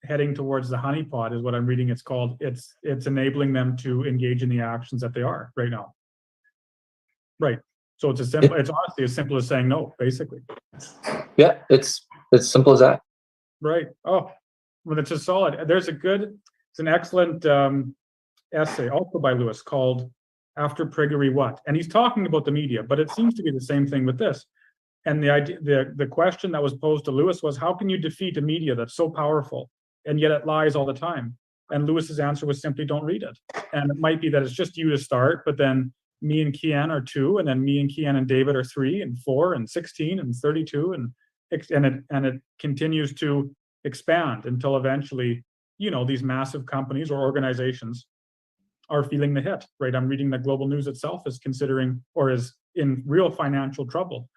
heading towards the honeypot is what I'm reading. It's called. It's enabling them to engage in the actions that they are right now. Right. So it's it's honestly as simple as saying no, basically. Yeah, it's simple as that. Right. Oh, well, it's just solid. It's an excellent essay also by Lewis called After Priggery What? And he's talking about the media, but it seems to be the same thing with this. And the idea, the question that was posed to Lewis was, how can you defeat a media that's so powerful and yet it lies all the time? And Lewis's answer was simply don't read it. And it might be that it's just you to start, but then me and Kian are 2, and then me and Kian and David are 3 and 4 and 16 and 32, and it continues to expand until eventually, these massive companies or organizations are feeling the hit, right? I'm reading that Global News itself is considering or is in real financial trouble.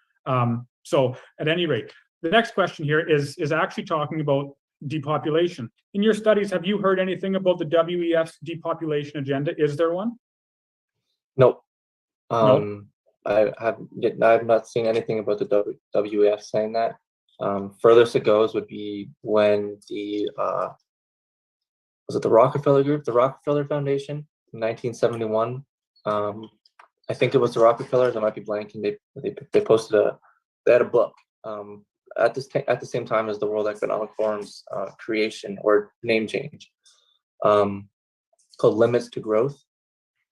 So at any rate, the next question here is actually talking about depopulation. In your studies, have you heard anything about the WEF's depopulation agenda? Is there one? Nope. No. I have not seen anything about the WEF saying that. Furthest it goes would be when was it the Rockefeller Group, the Rockefeller Foundation, in 1971. I think it was the Rockefellers. I might be blanking. They posted they had a book at the same time as the World Economic Forum's creation or name change, called Limits to Growth,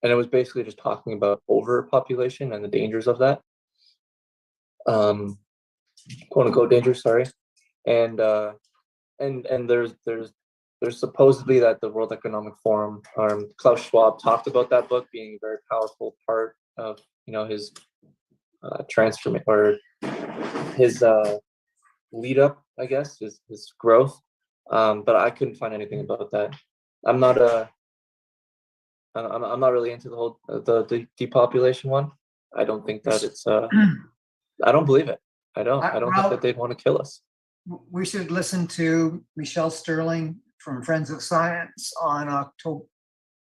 and it was basically just talking about overpopulation and the dangers of that. Quote unquote dangers, sorry. And there's supposedly that the World Economic Forum, Klaus Schwab talked about that book being a very powerful part of his transformation or his lead up, I guess, his growth. But I couldn't find anything about that. I'm not really into the whole the depopulation one. I don't think that it's I don't believe it. I don't think that they'd want to kill us. We should listen to Michelle Sterling from Friends of Science on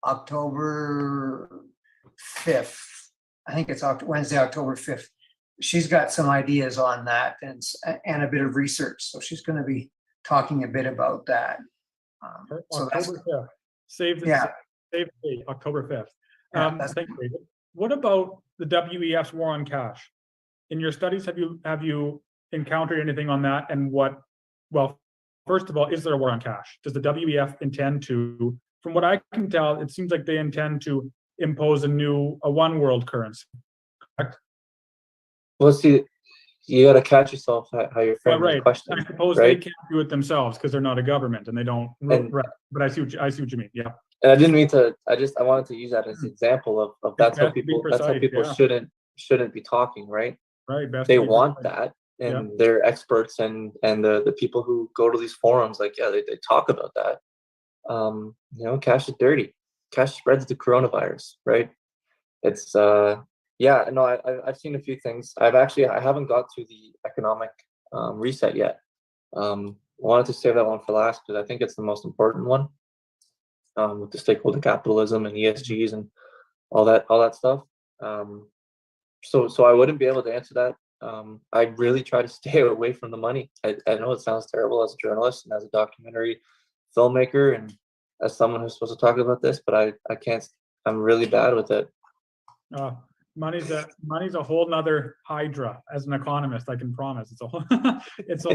October 5th. I think it's Wednesday, October 5th. She's got some ideas on that and a bit of research. So she's going to be talking a bit about that. So October 5th. Save the date, October 5th. Thank you, David. What about the WEF's war on cash? In your studies, have you encountered anything on that? And first of all, is there a war on cash? Does the WEF intend to, from what I can tell, it seems like they intend to impose a one world currency, correct? Well, see, you got to catch yourself how you're framing the question. I suppose right? They can't do it themselves because they're not a government and they don't. Right. But I see what you mean. Yeah. And I didn't mean to. I wanted to use that as an example of that's how people shouldn't be talking, right? Right. They want that. And they're experts and the people who go to these forums, they talk about that. Cash is dirty. Cash spreads the coronavirus, right? It's I've seen a few things. I haven't got to the economic reset yet. I wanted to save that one for last because I think it's the most important one, with the stakeholder capitalism and ESGs and all that stuff. So I wouldn't be able to answer that. I really try to stay away from the money. I know it sounds terrible as a journalist and as a documentary filmmaker and as someone who's supposed to talk about this, but I can't. I'm really bad with it. Money's a whole nother hydra. As an economist, I can promise it's a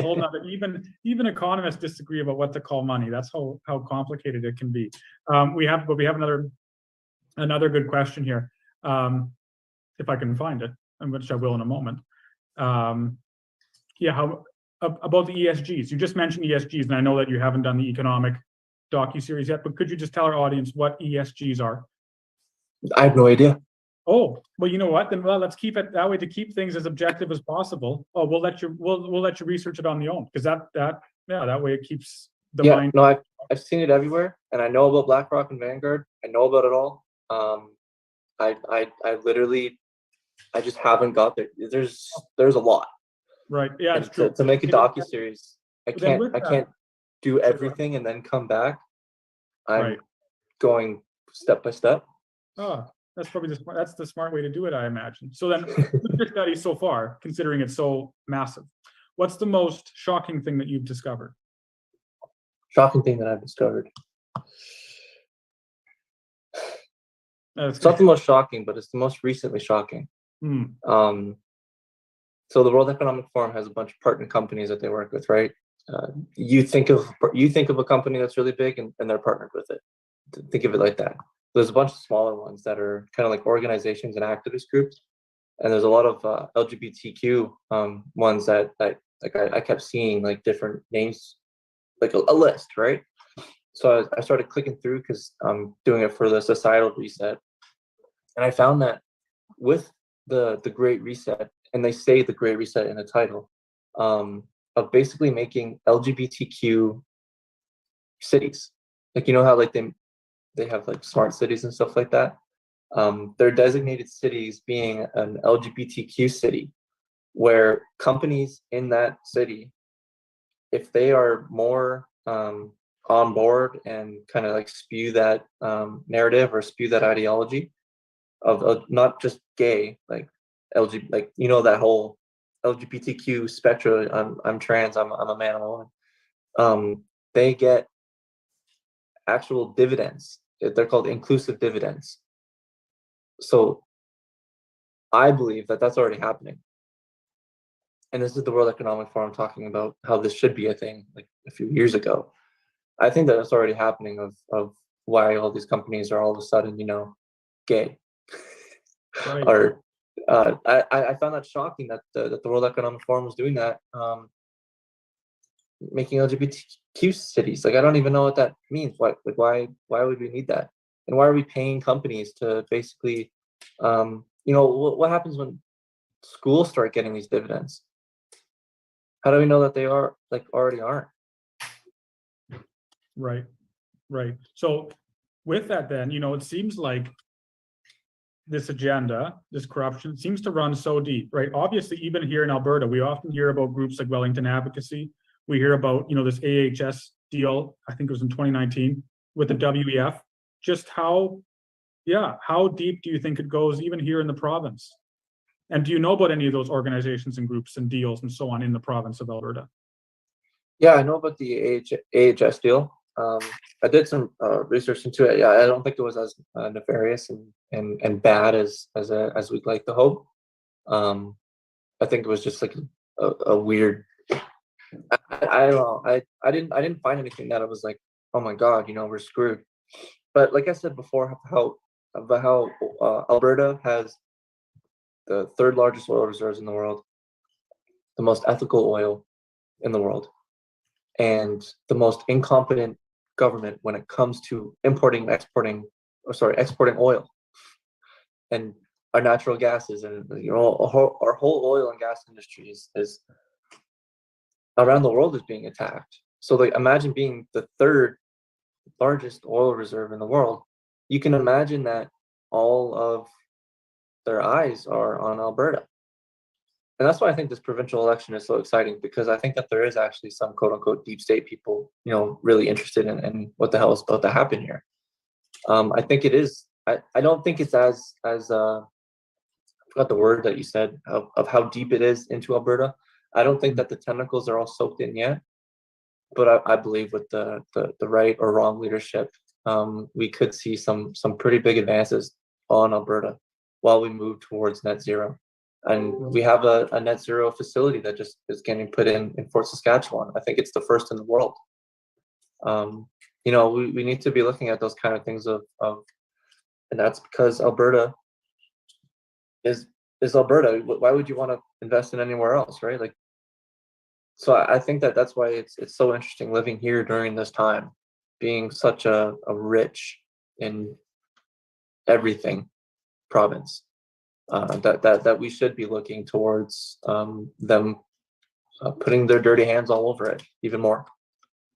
whole nother. Even economists disagree about what to call money. That's how complicated it can be. We have another good question here. If I can find it, which I will in a moment. How about the ESGs? You just mentioned ESGs, and I know that you haven't done the economic docuseries yet, but could you just tell our audience what ESGs are? I have no idea. Oh, well, you know what? Then let's keep it that way to keep things as objective as possible. Oh, we'll let you research it on your own because that way it keeps the mind. No, I've seen it everywhere, and I know about BlackRock and Vanguard. I know about it all. I just haven't got there. There's a lot. Right. Yeah, it's true. To make a docuseries, I can't do everything and then come back. I'm going step by step. Oh, that's probably the smart way to do it, I imagine. So then, with your study so far, considering it's so massive, what's the most shocking thing that you've discovered? Shocking thing that I've discovered. That's It's not the most shocking, but it's the most recently shocking. So the World Economic Forum has a bunch of partner companies that they work with, right? You think of a company that's really big and they're partnered with it. Think of it like that. There's a bunch of smaller ones that are kind of like organizations and activist groups, and there's a lot of LGBTQ ones that I kept seeing like different names, like a list, right? So I started clicking through because I'm doing it for the societal reset, and I found that with the Great Reset, and they say the Great Reset in the title, of basically making LGBTQ cities. Like, you know how like they have like smart cities and stuff like that. They're designated cities being an LGBTQ city, where companies in that city, if they are more on board and kind of like spew that narrative or spew that ideology of not just gay, like LGBT, like, you know, that whole LGBTQ spectrum. I'm trans. I'm a man. I'm a woman. They get actual dividends. They're called inclusive dividends. So I believe that that's already happening. And this is the World Economic Forum talking about how this should be a thing like a few years ago. I think that it's already happening of why all these companies are all of a sudden, you know, gay. Right. Or I found that shocking that the World Economic Forum was doing that, making LGBTQ cities. Like, I don't even know what that means. Why would we need that? And why are we paying companies to basically, you know, what happens when schools start getting these dividends? How do we know that they are like already aren't? Right. So with that, then, you know, it seems like this agenda, this corruption seems to run so deep, right? Obviously, even here in Alberta, we often hear about groups like Wellington Advocacy. We hear about, you know, this AHS deal, I think it was in 2019, with the WEF. Just how deep do you think it goes even here in the province? And do you know about any of those organizations and groups and deals and so on in the province of Alberta? Yeah, I know about the AHS deal. I did some research into it. Yeah, I don't think it was as nefarious and bad as we'd like to hope. I think it was just like a weird. I don't know. I didn't find anything that I was like, oh my God, you know, we're screwed. But like I said before, how Alberta has the third largest oil reserves in the world, the most ethical oil in the world, and the most incompetent government when it comes to exporting oil and our natural gases, and, you know, our whole oil and gas industry is around the world is being attacked. So like, imagine being the third largest oil reserve in the world. You can imagine that all of their eyes are on Alberta. And that's why I think this provincial election is so exciting, because I think that there is actually some quote unquote deep state people, you know, really interested in what the hell is about to happen here. I think it is. I don't think it's as I forgot the word that you said of how deep it is into Alberta. I don't think that the tentacles are all soaked in yet, but I believe with the right or wrong leadership, we could see some pretty big advances on Alberta while we move towards net zero. And we have a net zero facility that just is getting put in Fort Saskatchewan. I think it's the first in the world. You know, we need to be looking at those kind of things and that's because Alberta is Alberta. Why would you want to invest in anywhere else, right? Like, so I think that that's why it's so interesting living here during this time, being such a rich in everything province. That we should be looking towards them putting their dirty hands all over it even more.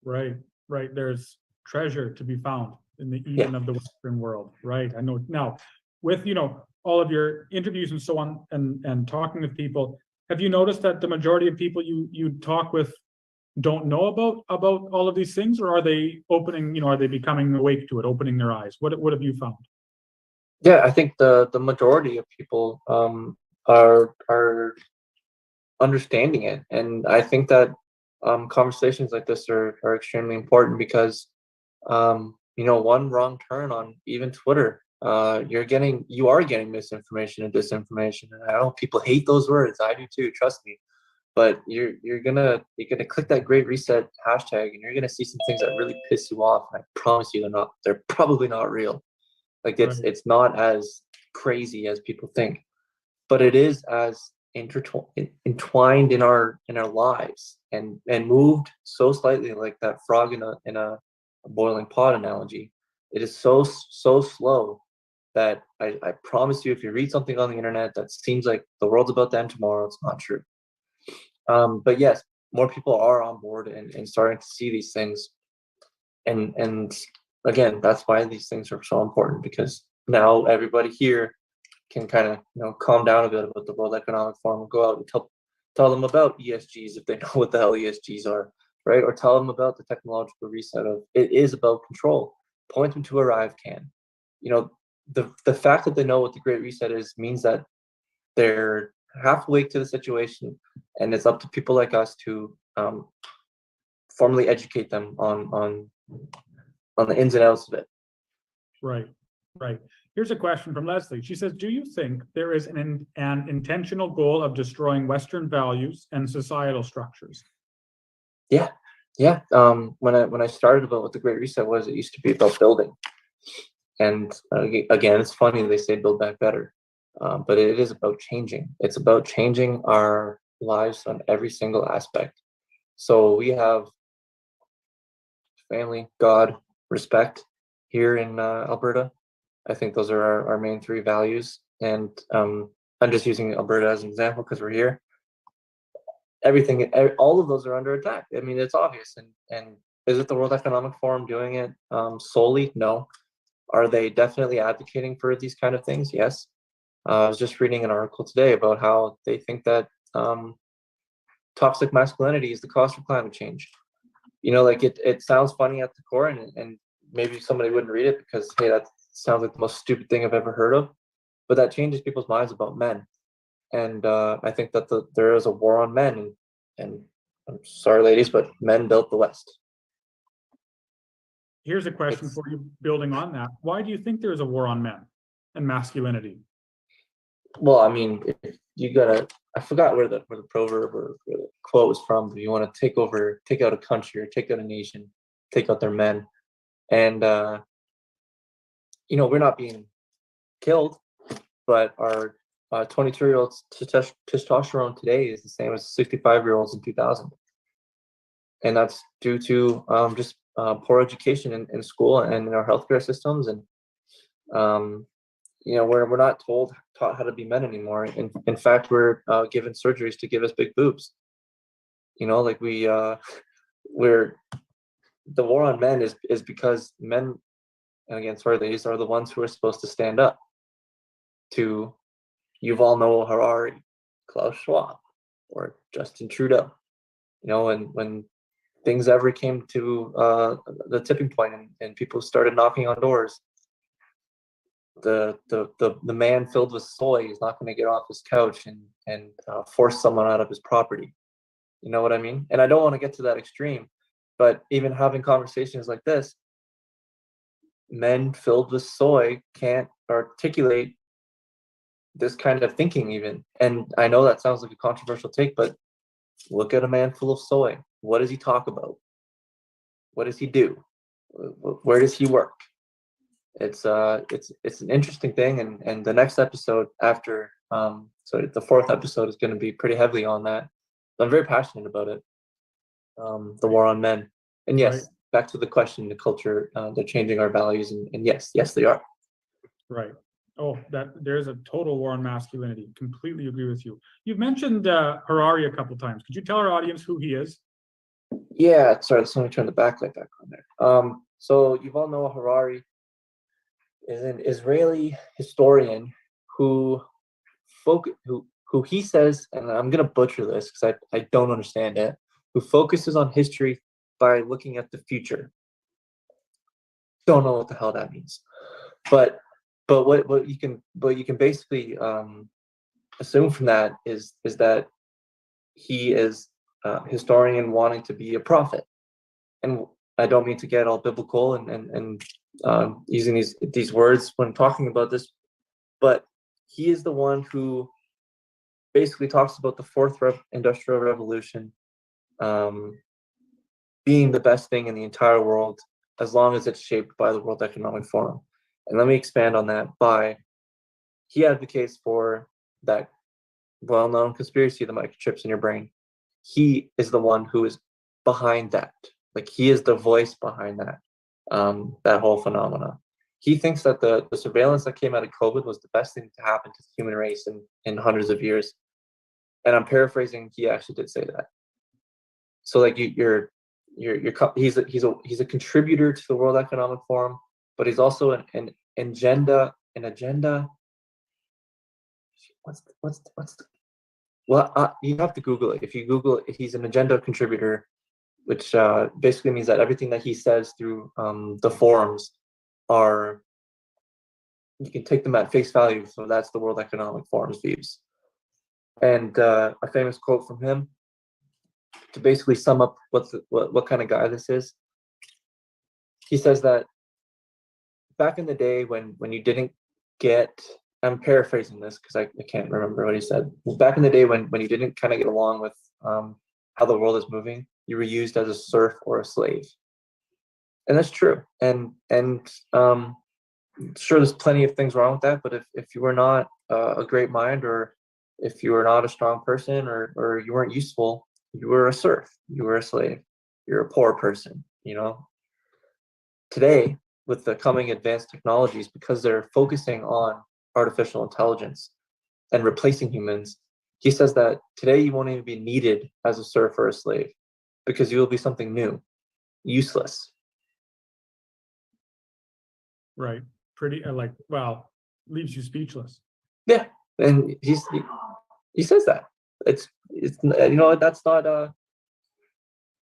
Right. There's treasure to be found in the Eden of the Western world. Right. I know. Now, with, you know, all of your interviews and so on, and talking with people, have you noticed that the majority of people you talk with don't know about all of these things, or are they opening? You know, are they becoming awake to it, opening their eyes? What have you found? Yeah, I think the majority of people are understanding it. And I think that conversations like this are extremely important because one wrong turn on even Twitter, you are getting misinformation and disinformation. And I know people hate those words. I do too, trust me. But you're gonna click that great reset hashtag and you're gonna see some things that really piss you off. And I promise you they're probably not real. Like it's not as crazy as people think, but it is as entwined in our lives and moved so slightly, like that frog in a boiling pot analogy. It is so slow that I promise you, if you read something on the internet that seems like the world's about to end tomorrow, it's not true. But yes, more people are on board and starting to see these things. And again, that's why these things are so important, because now everybody here can kind of calm down a bit about the World Economic Forum and go out and tell them about ESGs if they know what the hell ESGs are, right? Or tell them about the technological reset of it is about control. Point them to Arrive Can. The fact that they know what the Great Reset is means that they're half awake to the situation, and it's up to people like us to formally educate them on the ins and outs of it. Right. Here's a question from Leslie. She says, do you think there is an intentional goal of destroying Western values and societal structures? Yeah. When I started about what the Great Reset was, it used to be about building. And again, it's funny they say build back better, but it is about changing. It's about changing our lives on every single aspect. So we have family, God, respect here in Alberta. I think those are our main three values. And I'm just using Alberta as an example because we're here. All of those are under attack. I mean, it's obvious. And is it the World Economic Forum doing it solely? No. Are they definitely advocating for these kind of things? Yes. I was just reading an article today about how they think that toxic masculinity is the cause for climate change. It sounds funny at the core, and maybe somebody wouldn't read it because, hey, that sounds like the most stupid thing I've ever heard of. But that changes people's minds about men. And I think that there is a war on men. And I'm sorry, ladies, but men built the West. Here's a question for you, building on that. Why do you think there's a war on men and masculinity? Well, I mean, I forgot where the proverb or where the quote was from. But you want to take out a country or take out a nation, take out their men. And, we're not being killed, but our 22-year-old testosterone today is the same as 65-year-olds in 2000. And that's due to just poor education in school and in our healthcare systems. And, we're not taught how to be men anymore. In fact, we're given surgeries to give us big boobs. We're the war on men is because men, and again, sorry, ladies, are the ones who are supposed to stand up to Yuval Noah Harari, Klaus Schwab, or Justin Trudeau. And when things ever came to the tipping point and people started knocking on doors, the man filled with soy is not going to get off his couch and force someone out of his property. You know what I mean? And I don't want to get to that extreme, but even having conversations like this, men filled with soy can't articulate this kind of thinking even. And I know that sounds like a controversial take, but look at a man full of soy. What does he talk about? What does he do? Where does he work? It's an interesting thing, and the next episode after the fourth episode is going to be pretty heavily on that. I'm very passionate about it. The war on men. And yes, right. Back to the question, the culture, they're changing our values, and yes, they are. Right. Oh, there's a total war on masculinity. Completely agree with you. You've mentioned Harari a couple times. Could you tell our audience who he is? Yeah, sorry, let's only turn the backlight back on there. So Yuval Noah Harari is an Israeli historian who he says, and I'm gonna butcher this because I don't understand it, who focuses on history by looking at the future. Don't know what the hell that means, but what you can basically assume from that is that he is a historian wanting to be a prophet. And I don't mean to get all biblical and using these words when talking about this, but he is the one who basically talks about the fourth industrial revolution being the best thing in the entire world as long as it's shaped by the World Economic Forum. And let me expand on that by he advocates for that well-known conspiracy, the microchips in your brain. He is the one who is behind that. Like he is the voice behind that, that whole phenomena. He thinks that the surveillance that came out of COVID was the best thing to happen to the human race in hundreds of years. And I'm paraphrasing, he actually did say that. So like he's a contributor to the World Economic Forum, but he's also an agenda. Well, you have to Google it. If you Google it, he's an agenda contributor, which basically means that everything that he says through the forums you can take them at face value. So that's the World Economic Forum's views. And a famous quote from him to basically sum up what kind of guy this is. He says that back in the day when you didn't get, I'm paraphrasing this because I can't remember what he said. Back in the day when you didn't kind of get along with how the world is moving, you were used as a serf or a slave. And that's true. And sure, there's plenty of things wrong with that, but if you were not a great mind, or if you were not a strong person, or you weren't useful, you were a serf, you were a slave, you're a poor person, you know? Today, with the coming advanced technologies, because they're focusing on artificial intelligence and replacing humans, he says that today you won't even be needed as a serf or a slave because you will be something new, useless. Right. Pretty leaves you speechless. Yeah, and he says that it's that's not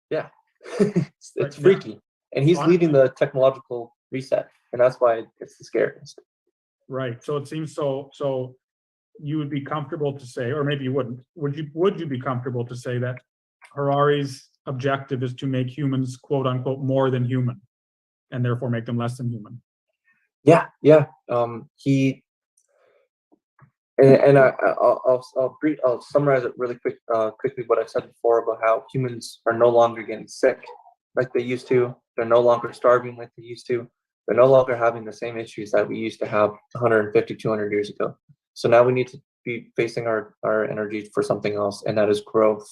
yeah it's freaky, and he's leading the technological reset, and that's why it's the scariest. Right. So it seems so you would be comfortable to say, or maybe you wouldn't. Would you be comfortable to say that Harari's objective is to make humans, quote unquote, more than human, and therefore make them less than human? Yeah. He and I'll summarize it really quickly what I said before about how humans are no longer getting sick like they used to. They're no longer starving like they used to. They're no longer having the same issues that we used to have 150, 200 years ago. So now we need to be facing our energy for something else, and that is growth.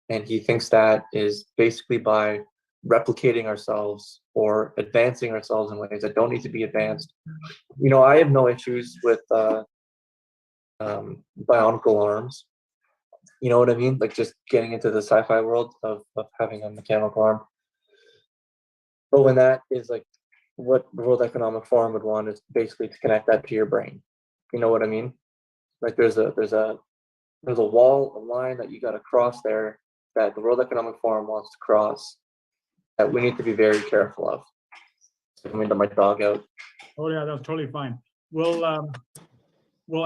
And he thinks that is basically by replicating ourselves or advancing ourselves in ways that don't need to be advanced. You know, I have no issues with bionicle arms. You know what I mean? Like just getting into the sci-fi world of having a mechanical arm. But when that is like what the World Economic Forum would want is basically to connect that to your brain. You know what I mean? Like there's a wall, a line that you got to cross there that the World Economic Forum wants to cross that we need to be very careful of. So I'm into my dog out. Oh yeah, that's totally fine. We'll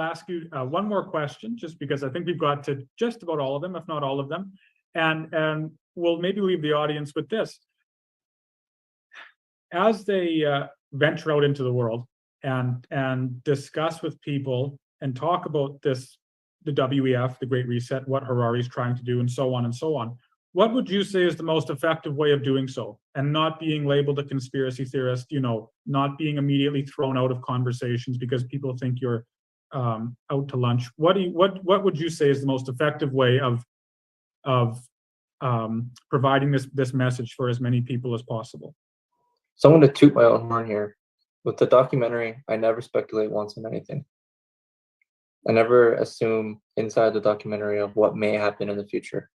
ask you one more question, just because I think we've got to just about all of them, if not all of them, and we'll maybe leave the audience with this. As they venture out into the world and discuss with people and talk about this, the WEF, the Great Reset, what Harari's trying to do, and so on and so on, what would you say is the most effective way of doing so, and not being labeled a conspiracy theorist, you know, not being immediately thrown out of conversations because people think you're out to lunch? What would you say is the most effective way of providing this message for as many people as possible? So I'm going to toot my own horn here. With the documentary, I never speculate once on anything. I never assume inside the documentary of what may happen in the future.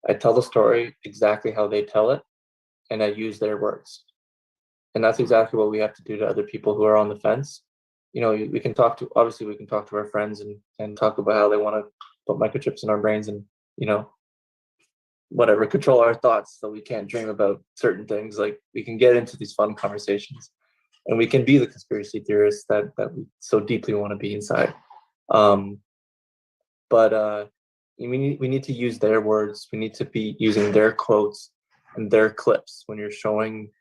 I tell the story exactly how they tell it, and I use their words. And that's exactly what we have to do to other people who are on the fence. You know, we can talk to our friends and talk about how they want to put microchips in our brains and, you know, whatever, control our thoughts so we can't dream about certain things. Like we can get into these fun conversations, and we can be the conspiracy theorists that we so deeply want to be inside. But we need to use their words. We need to be using their quotes and their clips when you're showing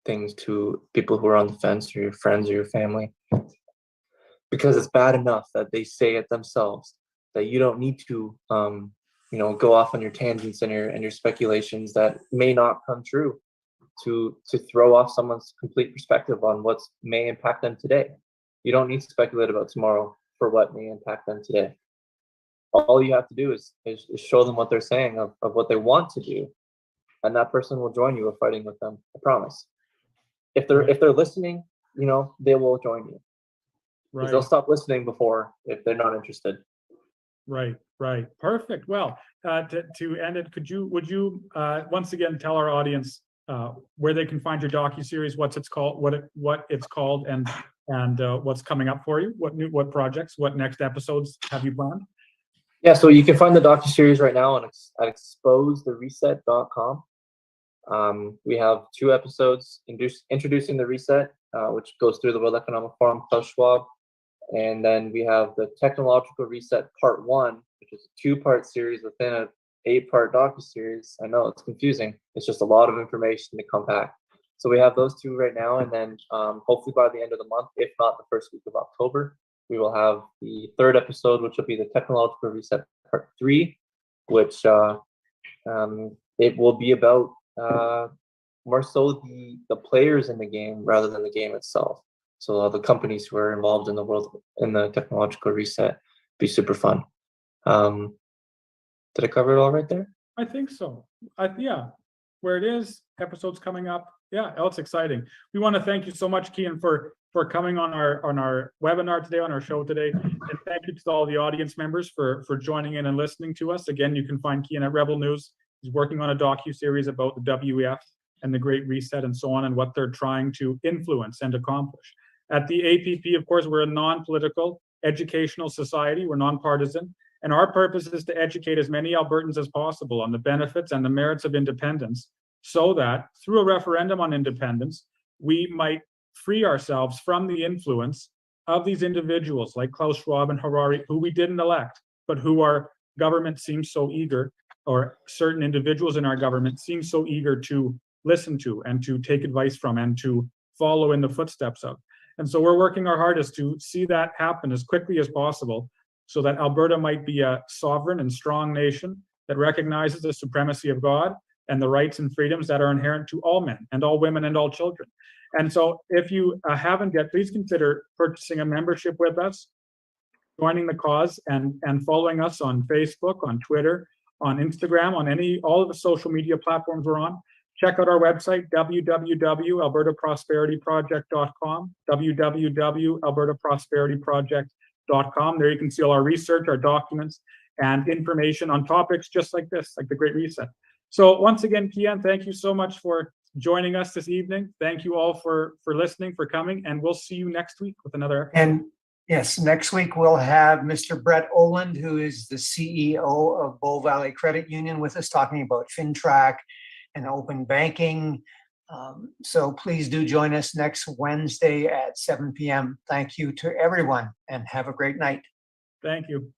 things to people who are on the fence or your friends or your family. Because it's bad enough that they say it themselves, that you don't need to go off on your tangents and your speculations that may not come true to throw off someone's complete perspective on what may impact them today. You don't need to speculate about tomorrow for what may impact them today. All you have to do is show them what they're saying of what they want to do, and that person will join you in fighting with them. I promise. If they're listening, they will join you. Right. They'll stop listening before if they're not interested. Right. Perfect. Well, to end it, would you once again tell our audience where they can find your docuseries, what it's called, and what's coming up for you? What projects, what next episodes have you planned? Yeah, so you can find the docuseries right now at exposethereset.com. We have 2 episodes introducing the reset, which goes through the World Economic Forum, Klaus Schwab. And then we have the Technological Reset Part 1, which is a 2-part series within an 8-part docuseries. I know it's confusing. It's just a lot of information to come back. So we have those 2 right now, and then hopefully by the end of the month, if not the first week of October, we will have the 3rd episode, which will be the Technological Reset Part 3, which it will be about more so the players in the game rather than the game itself. So the companies who are involved in the technological reset be super fun. Did I cover it all right there? I think so. Yeah, where it is, episodes coming up. Yeah, it's exciting. We want to thank you so much, Kian, for coming on our webinar today, on our show today, and thank you to all the audience members for joining in and listening to us. Again, you can find Kian at Rebel News. He's working on a docu-series about the WEF and the Great Reset and so on, and what they're trying to influence and accomplish. At the APP, of course, we're a non-political educational society. We're non-partisan, and our purpose is to educate as many Albertans as possible on the benefits and the merits of independence, so that through a referendum on independence, we might free ourselves from the influence of these individuals like Klaus Schwab and Harari, who we didn't elect, but who our government seems so eager, or certain individuals in our government seem so eager to listen to and to take advice from and to follow in the footsteps of. And so we're working our hardest to see that happen as quickly as possible, so that Alberta might be a sovereign and strong nation that recognizes the supremacy of God and the rights and freedoms that are inherent to all men and all women and all children. And so if you haven't yet, please consider purchasing a membership with us, joining the cause, and following us on Facebook, on Twitter, on Instagram, on all of the social media platforms we're on. Check out our website, www.albertaprosperityproject.com, www.albertaprosperityproject.com. There you can see all our research, our documents, and information on topics just like this, like the Great Reset. So once again, Kian, thank you so much for joining us this evening. Thank you all for listening, for coming, and we'll see you next week with another episode. And yes, next week we'll have Mr. Brett Oland, who is the CEO of Bow Valley Credit Union, with us talking about FinTrack and open banking. So please do join us next Wednesday at 7 p.m. Thank you to everyone, and have a great night. Thank you.